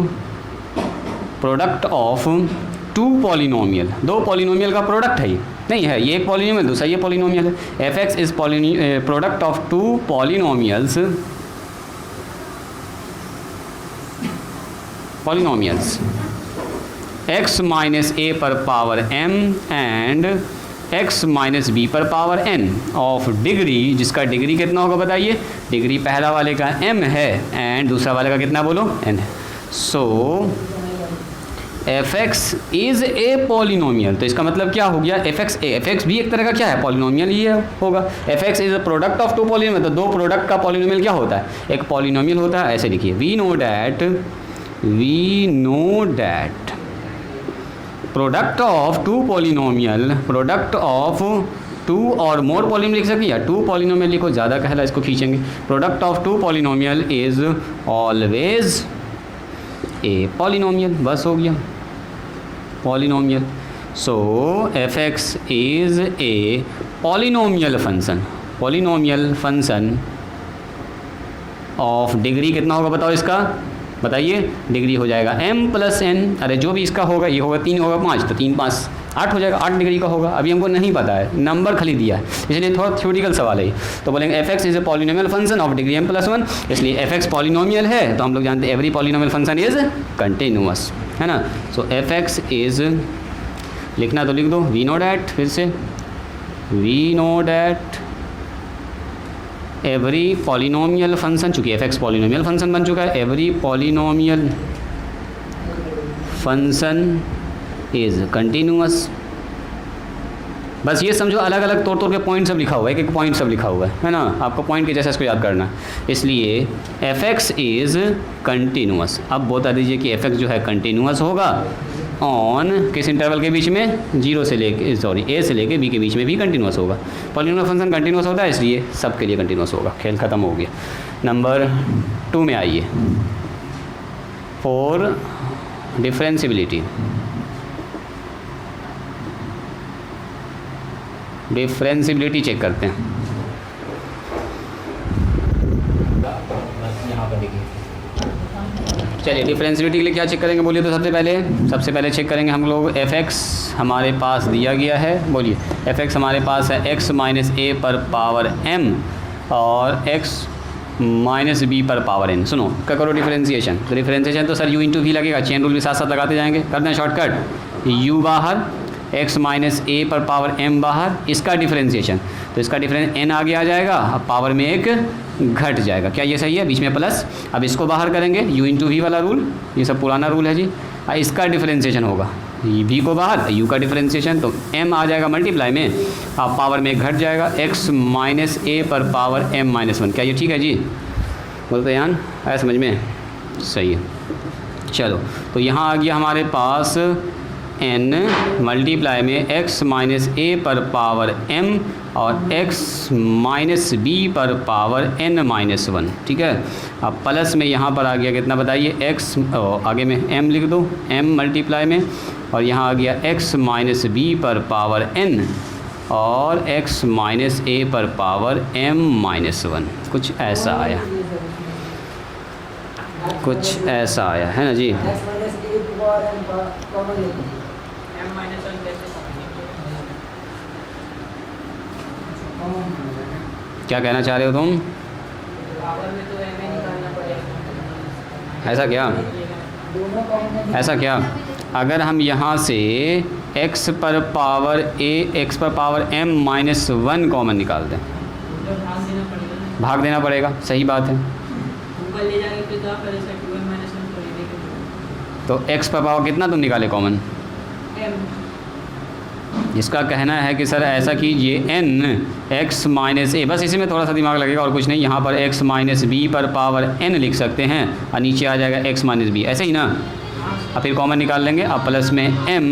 2 polynomial, 2 polynomial का प्रोडक्ट है ये, नहीं है ये एक पॉलिनोमियल दूसरा ये पॉलिनोमियल है। F x is product of 2 polynomials x minus ए पर power m and x minus B पर पावर n ऑफ डिग्री, जिसका डिग्री कितना होगा बताइए, डिग्री पहला वाले का m है एंड दूसरा वाले का कितना बोलो n है। So F x is a polynomial, तो इसका मतलब क्या हो गया, एफ एक्स भी एक तरह का क्या है, पॉलिनोमियल ही होगा। F x is a product of 2 polynomial, तो 2 प्रोडक्ट का पॉलिनोमियल क्या होता है, एक पॉलिनोमियल होता है। ऐसे लिखिए, we know that product of 2 polynomial, product of 2 और मोर पॉलिनोमियल लिख सकते हैं, या 2 पॉलिनोमियल लिखो, ज़्यादा कहला इसको खींचेंगे। Product of 2 polynomial is always a polynomial, बस हो गया polynomial. So F x is a polynomial function of degree कितना होगा बताओ इसका, बताइए डिग्री हो जाएगा m प्लस n, अरे जो भी इसका होगा, ये होगा 3 होगा 5, तो 3 5 8 हो जाएगा, 8 डिग्री का होगा। अभी हमको नहीं पता है, नंबर खाली दिया है, इसलिए थोड़ा थ्योरेटिकल सवाल है। तो बोलेंगे F x is a polynomial function of degree m plus 1, इसलिए एफ एक्स पॉलिनोमियल है, तो हम लोग जानते हैं every polynomial function is continuous, है ना। सो एफ एक्स इज़, लिखना तो लिख दो, वी नो डैट, फिर से we know that every polynomial function, चूँकि एफ एक्स पॉलिनोमियल फंक्शन बन चुका है, every polynomial function is continuous. बस ये समझो अलग अलग तौर के पॉइंट सब लिखा हुआ है, एक एक पॉइंट सब लिखा हुआ है ना, आपको पॉइंट के जैसा इसको याद करना है। इसलिए एफ एक्स इज़ कंटिन्यूअस। अब बता दीजिए कि एफ एक्स जो है कंटिन्यूअस होगा ऑन किस इंटरवल के बीच में, जीरो से लेके ए से लेके बी के बीच में भी कंटिन्यूअस होगा। पॉलिनोमियल फंक्शन कंटिन्यूअस होता है इसलिए सबके लिए कंटिन्यूअस होगा। खेल ख़त्म हो गया। नंबर 2 में आइए, फॉर डिफरेंशियबिलिटी। डिफरेंशियबिलिटी चेक करते हैं। चलिए डिफरेंशियबिलिटी के लिए क्या चेक करेंगे बोलिए। तो सबसे पहले चेक करेंगे हम लोग एफ एक्स हमारे पास दिया गया है, बोलिए एफ एक्स हमारे पास है x माइनस ए पर पावर m और x माइनस बी पर पावर n। सुनो क्या करो डिफरेंशिएशन, तो डिफरेंशिएशन तो सर u इंटू वी लगेगा, चेन रूल भी साथ साथ लगाते जाएंगे। करते हैं शॉर्टकट, u बाहर x माइनस ए पर पावर m बाहर, इसका डिफरेंशिएशन तो इसका डिफरेंस n आगे आ जाएगा, अब पावर में एक घट जाएगा। क्या ये सही है, बीच में प्लस। अब इसको बाहर करेंगे u इंटू वी वाला रूल, ये सब पुराना रूल है जी। इसका डिफरेंशिएशन होगा v को बाहर, u का डिफरेंशिएशन तो m आ जाएगा मल्टीप्लाई में, अब पावर में घट जाएगा x माइनस ए पर पावर m माइनस 1। क्या ये ठीक है जी, बोलते यान आया समझ में, सही है। चलो तो यहाँ आ गया हमारे पास n मल्टीप्लाई में x माइनस ए पर पावर m और x माइनस बी पर पावर n माइनस 1, ठीक है। अब प्लस में यहाँ पर आ गया कितना बताइए, x आगे में m लिख दो, m मल्टीप्लाई में, और यहाँ आ गया x माइनस बी पर पावर n और x माइनस ए पर पावर m माइनस 1। कुछ ऐसा आया, कुछ ऐसा आया है ना जी। क्या कहना चाह रहे हो तुम, ऐसा क्या, ऐसा क्या? अगर हम यहाँ से x पर पावर a, x पर पावर m माइनस 1 कॉमन निकाल दें, भाग देना पड़ेगा, सही बात है। तो x पर पावर कितना तुम निकाले कॉमन, जिसका कहना है कि सर ऐसा कीजिए n x माइनस ए, बस इसी में थोड़ा सा दिमाग लगेगा और कुछ नहीं। यहाँ पर x माइनस बी पर पावर n लिख सकते हैं और नीचे आ जाएगा x माइनस बी, ऐसे ही ना। अब फिर कॉमन निकाल लेंगे, अब प्लस में m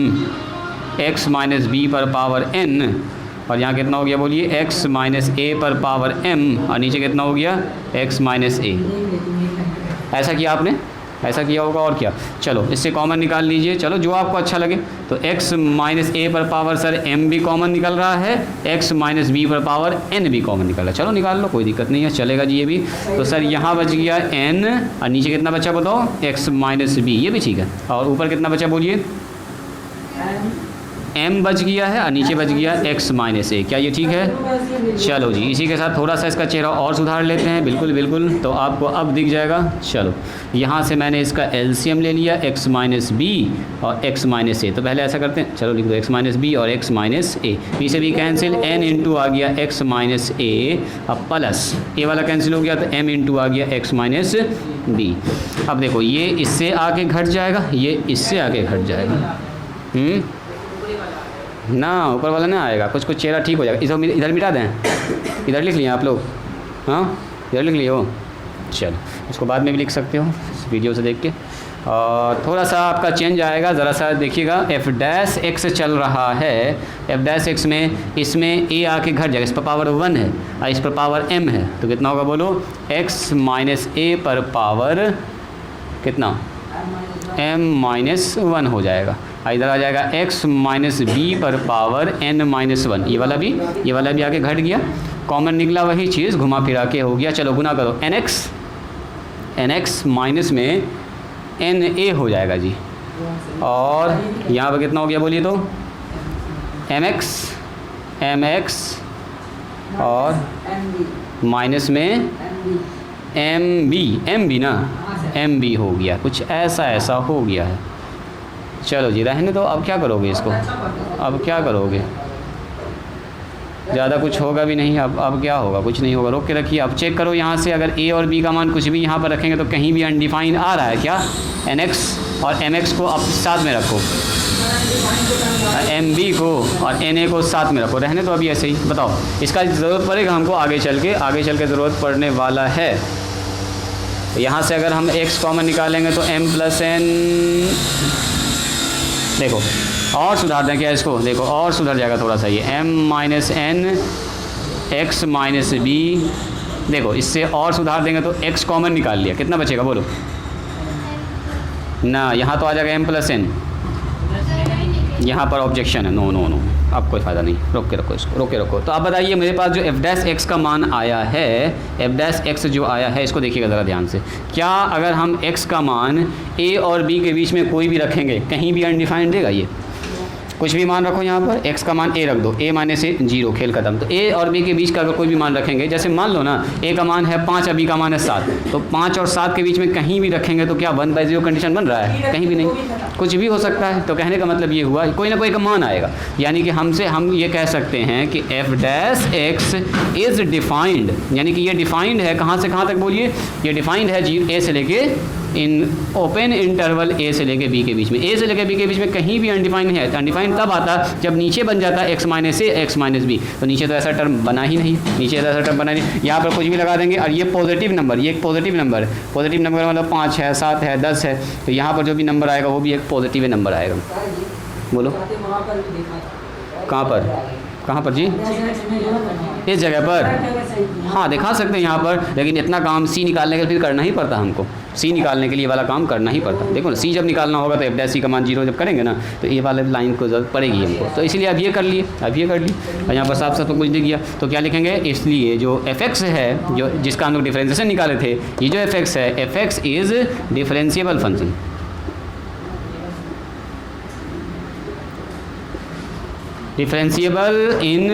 x माइनस बी पर पावर n और यहाँ कितना हो गया बोलिए, x माइनस ए पर पावर m और नीचे कितना हो गया, x माइनस ए। ऐसा किया आपने, ऐसा किया होगा और क्या। चलो इससे कॉमन निकाल लीजिए, चलो जो आपको अच्छा लगे। तो x माइनस ए पर पावर सर m भी कॉमन निकल रहा है, x माइनस बी पर पावर n भी कॉमन निकल रहा है। चलो निकाल लो, कोई दिक्कत नहीं है, चलेगा जी ये भी। तो सर यहाँ बच गया n और नीचे कितना बचा बताओ, x माइनस बी, ये भी ठीक है। और ऊपर कितना बचा बोलिए, m बच गया है और नीचे बच गया x माइनस ए। क्या ये ठीक है? चलो जी इसी के साथ थोड़ा सा इसका चेहरा और सुधार लेते हैं, बिल्कुल बिल्कुल, तो आपको अब दिख जाएगा। चलो यहाँ से मैंने इसका एलसीएम ले लिया, x माइनस बी और x माइनस ए। तो पहले ऐसा करते हैं, चलो लिख दो x माइनस बी और x माइनस ए, बी से भी कैंसिल, n इंटू आ गया x माइनस ए, अब प्लस ए वाला कैंसिल हो गया तो m इंटू आ गया x माइनस बी। अब देखो ये इससे आके घट जाएगा, ये इससे आके घट जाएगा, ना ऊपर वाला ना आएगा, कुछ कुछ चेहरा ठीक हो जाएगा। इधर इधर मिटा दें, इधर लिख लिए आप लोग, हाँ इधर लिख लिए हो, चलो इसको बाद में भी लिख सकते हो वीडियो से देख के। और थोड़ा सा आपका चेंज आएगा, ज़रा सा देखिएगा, एफ डैश एक्स चल रहा है, एफ डैश एक्स में इसमें ए आके घट जाएगा, इस पर पावर 1 है और इस पर पावर m है, तो कितना होगा बोलो, x माइनस ए पर पावर कितना, m माइनस 1 हो जाएगा। इधर आ जाएगा x माइनस बी पर पावर n माइनस 1, ये वाला भी आके घट गया, कॉमन निकला वही चीज़, घुमा फिरा के हो गया। चलो गुना करो, nx माइनस में na हो जाएगा जी, और यहाँ पर कितना हो गया बोलिए तो, mx और माइनस में mb ना, mb हो गया, कुछ ऐसा हो गया है। चलो जी रहने दो, अब क्या करोगे इसको, अब क्या करोगे, ज़्यादा कुछ होगा भी नहीं। अब क्या होगा, कुछ नहीं होगा, रोक के रखिए। अब चेक करो यहाँ से, अगर ए और बी का मान कुछ भी यहाँ पर रखेंगे तो कहीं भी अनडिफाइंड आ रहा है क्या? NX और MX को अब साथ में रखो, MB को और NA को साथ में रखो, रहने तो अभी ऐसे ही। बताओ इसका ज़रूरत पड़ेगा हमको आगे चल के ज़रूरत पड़ने वाला है। यहाँ से अगर हम x कॉमन निकालेंगे तो m + n, देखो और सुधार दें क्या इसको, देखो और सुधर जाएगा थोड़ा सा ये, m - n x - b, देखो इससे और सुधार देंगे तो x कॉमन निकाल लिया, कितना बचेगा बोलो ना, यहाँ तो आ जाएगा m + n, यहाँ पर ऑब्जेक्शन है, नो नो नो, अब कोई फ़ायदा नहीं, रोक के रखो इसको, रोक के रखो। तो अब बताइए मेरे पास जो f' का मान आया है, f' जो आया है, इसको देखिएगा ज़रा ध्यान से। क्या अगर हम x का मान a और b के बीच में कोई भी रखेंगे कहीं भी अनडिफाइंड देगा? ये कुछ भी मान रखो, यहाँ पर x का मान a रख दो, a माने से 0, खेल खत्म। तो a और b के बीच का अगर कोई भी मान रखेंगे, जैसे मान लो ना a का मान है 5 और b का मान है 7, तो 5 और 7 के बीच में कहीं भी रखेंगे तो क्या 1/0 कंडीशन बन रहा है? कहीं भी नहीं, कुछ भी हो सकता है। तो कहने का मतलब ये हुआ कोई ना कोई का मान आएगा, यानी कि हम ये कह सकते हैं कि f' इज़ डिफाइंड, यानी कि ये डिफाइंड है, कहाँ से कहाँ तक बोलिए, ये डिफाइंड है a से लेके इन ओपन इंटरवल a से लेके b के बीच में, a से लेके b के बीच में कहीं भी अनडिफाइंड है। अनडिफाइंड तब आता जब नीचे बन जाता x - a x - b, तो नीचे तो ऐसा टर्म बना ही नहीं, नीचे तो ऐसा टर्म बना नहीं। यहाँ पर कुछ भी लगा देंगे और ये पॉजिटिव नंबर, ये एक पॉजिटिव नंबर मतलब 5 है, 7 है, 10 है, तो यहाँ पर जो भी नंबर आएगा वो भी एक पॉजिटिव नंबर आएगा। बोलो कहाँ पर जी? इस जगह पर हाँ दिखा सकते हैं यहाँ पर, लेकिन इतना काम सी निकालने के लिए फिर करना ही पड़ता हमको, सी निकालने के लिए वाला काम करना ही पड़ता। देखो ना, सी जब निकालना होगा तो f' का मान 0 जब करेंगे ना तो ये वाले लाइन को ज़रूरत पड़ेगी हमको, तो इसलिए अब ये कर लिए, और यहाँ पर साफ साफ कुछ दिख गया। तो क्या लिखेंगे, इसलिए जो f(x) है, जो जिसका हम लोग डिफ्रेंशिएशन निकाले थे, ये जो f(x) है, f(x) is differentiable function. Differentiable in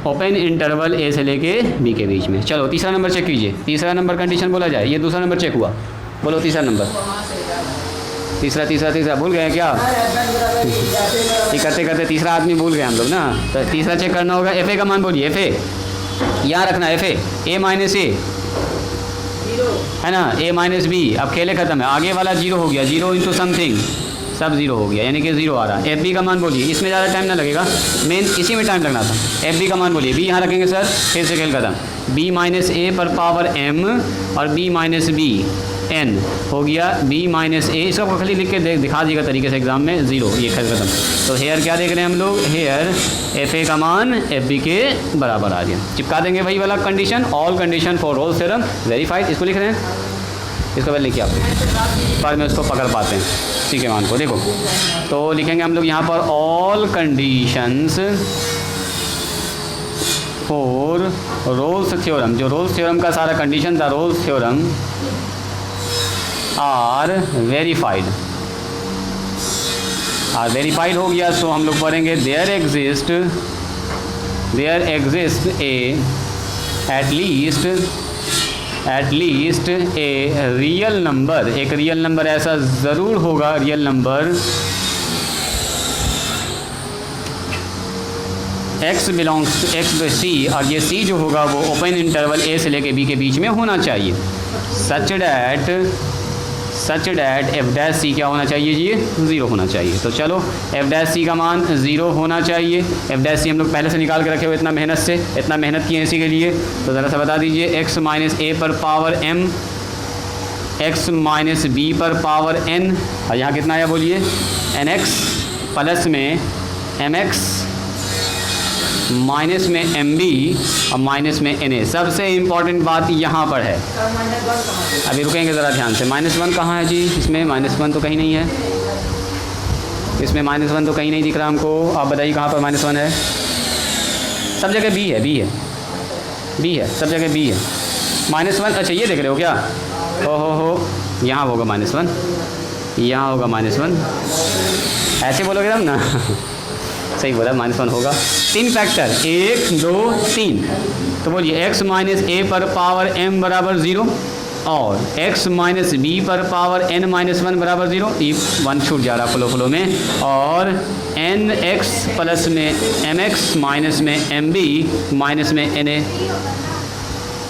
open interval a से लेके b के बीच में। चलो तीसरा नंबर चेक कीजिए, तीसरा नंबर कंडीशन बोला जाए, ये दूसरा नंबर चेक हुआ, बोलो तीसरा नंबर, तीसरा भूल गए क्या? ये करते करते तीसरा आदमी भूल गए हम लोग ना। तो तीसरा चेक करना होगा, fa का मान बोलिए, fa यहाँ रखना है, fa a - a है ना, a - b, अब खेले ख़त्म है, आगे वाला 0 हो गया, 0 इंटू समथिंग, सब 0 हो गया, यानी कि 0 आ रहा है। एफ बी का मान बोलिए, इसमें ज़्यादा टाइम ना लगेगा, मेन इसी में टाइम लगना था। एफ बी का मान बोलिए, बी यहाँ रखेंगे सर, फिर से खेल खत्म, b - a पर पावर m और b - b n हो गया, b - a, इसको खाली लिख के दिखा दीजिएगा तरीके से एग्जाम में, 0, ये खेल खत्म। तो हेयर क्या देख रहे हैं हम लोग, हेयर एफ ए का मान एफ बी के बराबर आ गया। चिपका देंगे वही वाला condition, all condition for Rolle's theorem verified, इसको लिख रहे हैं, इसको पहले लिखिए आप, बाद में उसको पकड़ पाते हैं सी के मान को। देखो तो लिखेंगे हम लोग यहाँ पर all conditions for Rolle's theorem, जो रोल्स थ्योरम का सारा कंडीशन था, रोल्स थ्योरम आर वेरीफाइड हो गया। सो हम लोग पढ़ेंगे there exist a at least a real number, एक रियल नंबर ऐसा ज़रूर होगा, real number x belongs to x by C, और ये c जो होगा वो ओपन इंटरवल a से लेके b के बीच में होना चाहिए, such that F dash C क्या होना चाहिए जी, 0 होना चाहिए। तो चलो एफ डैश सी का मान 0 होना चाहिए। एफ डैश सी हम लोग पहले से निकाल के रखे हुए, इतना मेहनत किए इसी के लिए। तो ज़रा सा बता दीजिए, x - a पर पावर m, x - b पर पावर n, और यहाँ कितना आया बोलिए, nx प्लस में mx माइनस में mb और माइनस में na। सबसे इम्पॉर्टेंट बात यहाँ पर है, अभी रुकेंगे ज़रा ध्यान से। -1 कहाँ है जी, इसमें -1 तो कहीं नहीं है, इसमें -1 तो कहीं नहीं दिख रहा हमको। आप बताइए कहाँ पर -1 है, सब जगह b है, सब जगह b है। -1, अच्छा ये देख रहे हो क्या, हो यहाँ होगा -1, यहाँ होगा -1, ऐसे बोलोगे तब ना सही बोला, -1 होगा। 3 फैक्टर, 1 2 3, तो बोलिए x - a पर पावर m बराबर 0, और x माइनस बी पर पावर n माइनस 1 बराबर 0, ये 1 छूट जा रहा फ्लो में, और एन एक्स प्लस में एम एक्स माइनस में एम बी माइनस में एन ए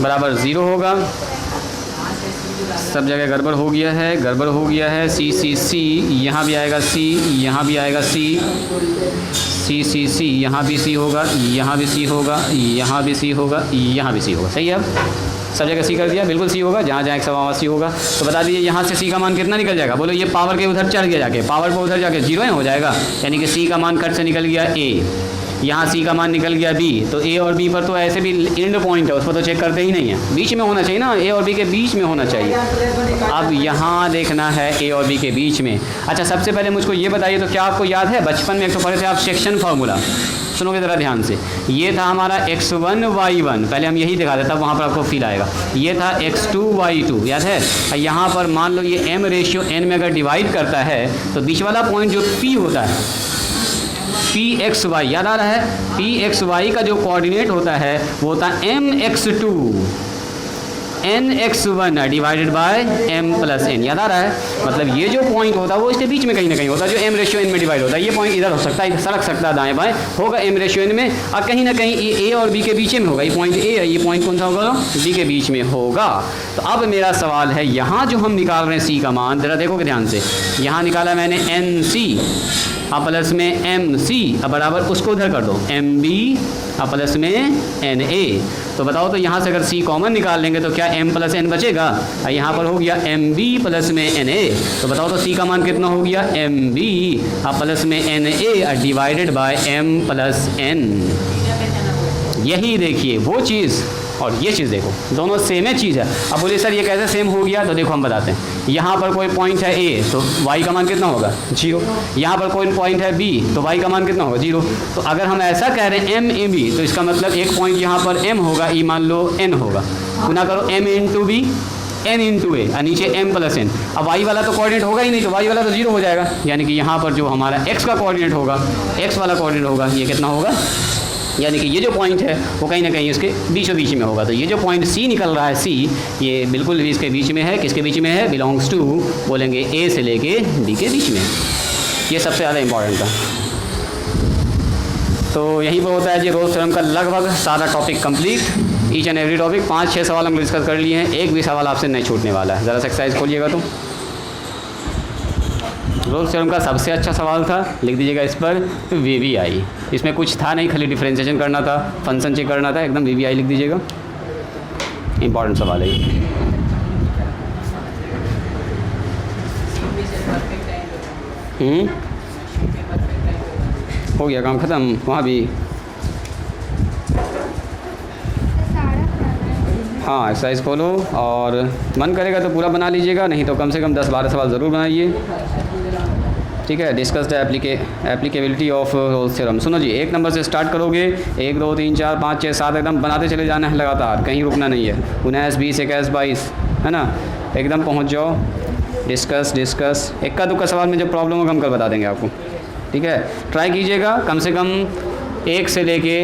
बराबर 0 होगा। सब जगह गड़बड़ हो गया है, सी सी सी यहाँ भी आएगा, सी यहाँ भी आएगा, सी सी सी सी यहाँ भी सी होगा, यहाँ भी सी होगा, यहाँ भी सी होगा, यहाँ भी सी होगा। सही है, अब सब जगह सी कर दिया, बिल्कुल सी होगा, जहाँ जहाँ एक वहाँ सी होगा। तो बता दीजिए यहाँ से सी का मान कितना निकल जाएगा, बोलो। ये पावर के उधर चढ़ गया, जाके पावर पर उधर जाके 0 हो जाएगा, यानी कि सी का मान कट से निकल गया ए, यहाँ सी का मान निकल गया बी। तो ए और बी पर तो ऐसे भी एंड पॉइंट है, उस पर तो चेक करते ही नहीं है, बीच में होना चाहिए ना, ए और बी के बीच में होना चाहिए। अब यहाँ देखना है ए और बी के बीच में। अच्छा, सबसे पहले मुझको ये बताइए, तो क्या आपको याद है बचपन में एक तो पढ़े थे आप सेक्शन फार्मूला, सुनोगे ज़रा ध्यान से। ये था हमारा x1 y1, पहले हम यही दिखा देता, वहाँ पर आपको फील आएगा। ये था x2 y2, याद है। यहाँ पर मान लो ये m रेशियो n में अगर डिवाइड करता है तो बीच वाला पॉइंट जो p होता है, pxy, याद आ रहा है, pxy का जो कोऑर्डिनेट होता है वो होता है mx2 nx1 divided by m plus n, याद आ रहा है। मतलब ये जो पॉइंट होता है वो इसके बीच में कहीं ना कहीं होता है, जो m रेशियो n में डिवाइड होता है। ये पॉइंट इधर हो सकता है, सरक सकता है दाएं बाएं, होगा m रेशियो n में, और कहीं ना कहीं ये a और b के बीच में होगा। ये पॉइंट a है, ये पॉइंट कौन सा होगा, b के बीच में होगा। तो अब मेरा सवाल है, यहाँ जो हम निकाल रहे हैं c का मान, ज़रा देखोगे ध्यान से, यहाँ निकाला मैंने nc प्लस में mc, अब बराबर उसको उधर कर दो mb प्लस में na। तो बताओ, तो यहाँ से अगर c कॉमन निकाल लेंगे तो क्या m प्लस n बचेगा, यहाँ पर हो गया mb प्लस में na। तो बताओ, तो c का मान कितना हो गया, mb प्लस में na divided by m plus n। यही देखिए वो चीज़ और ये चीज़ देखो, दोनों सेम है चीज़ है। अब बोलिए सर ये कैसे सेम हो गया, तो देखो हम बताते हैं। यहाँ पर कोई पॉइंट है a, तो y का मान कितना होगा, 0। यहाँ पर कोई पॉइंट है b, तो y का मान कितना होगा, 0। तो अगर हम ऐसा कह रहे हैं m a b, तो इसका मतलब एक पॉइंट यहाँ पर m होगा, e मान लो n होगा, गुना करो m into B n into A, और नीचे m प्लस n। अब y वाला तो कोऑर्डिनेट होगा ही नहीं, तो y वाला तो 0 हो जाएगा, यानी कि यहाँ पर जो हमारा x का कोऑर्डिनेट होगा, x वाला कोऑर्डिनेट होगा, ये कितना होगा, यानी कि ये जो पॉइंट है वो कहीं ना कहीं इसके बीचों बीच में होगा। तो ये जो पॉइंट C निकल रहा है, C, ये बिल्कुल भी इसके बीच में है। किसके बीच में है, बिलोंग्स टू, बोलेंगे A से लेके D के बीच में। ये सबसे ज़्यादा इम्पॉर्टेंट था। तो यहीं पर होता है जी रोल्स थ्योरम का लगभग सारा topic complete. Each and every topic 5-6 सवाल हम डिस्कस कर लिए हैं, एक भी सवाल आपसे नहीं छूटने वाला है। ज़रा सा एक्सरसाइज खोलिएगा। तो रोल्स थ्योरम का सबसे अच्छा सवाल था, लिख दीजिएगा इस पर VVI। इसमें कुछ था नहीं, खाली डिफरेंशिएशन करना था, फंक्शन चेक करना था, एकदम VVI लिख दीजिएगा। इम्पॉर्टेंट सवाल है ये। हो गया काम ख़त्म वहाँ भी। हाँ, एक्सरसाइज खोलो और मन करेगा तो पूरा बना लीजिएगा, नहीं तो कम से कम 10-12 सवाल ज़रूर बनाइए। ठीक है। Discuss the applicability of Rolle's theorem. सुनो जी, 1 नंबर से स्टार्ट करोगे, 1 2 3 4 5 6 7 एकदम बनाते चले जाना है लगातार, कहीं रुकना नहीं है। 19 20 21 22 है ना, एकदम पहुंच जाओ। डिस्कस इक्का दुक्का सवाल में जो प्रॉब्लम होगा हम कल बता देंगे आपको। ठीक है, ट्राई कीजिएगा, कम से कम 1 से लेके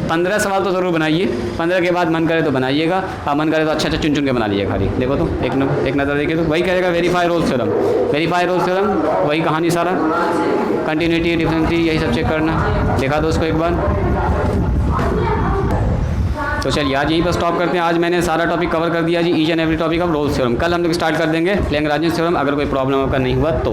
15 सवाल तो ज़रूर बनाइए। 15 के बाद मन करे तो बनाइएगा, और मन करे तो अच्छा चुन चुन के बना लीजिए खाली। देखो तो एक नज़र देखिए तो वही करेगा, वेरीफाई रोल्स थ्योरम, वही कहानी सारा, कंटिन्यूटी डिफरेंसिटी यही सब चेक करना। देखा दो उसको एक बार। तो चलिए आज यहीं पर स्टॉप करते हैं। आज मैंने सारा टॉपिक कवर कर दिया जी, each and every topic of Rolle's theorem. कल हम लोग स्टार्ट कर देंगे लैग्रांज थ्योरम, अगर कोई प्रॉब्लम आपका नहीं हुआ तो।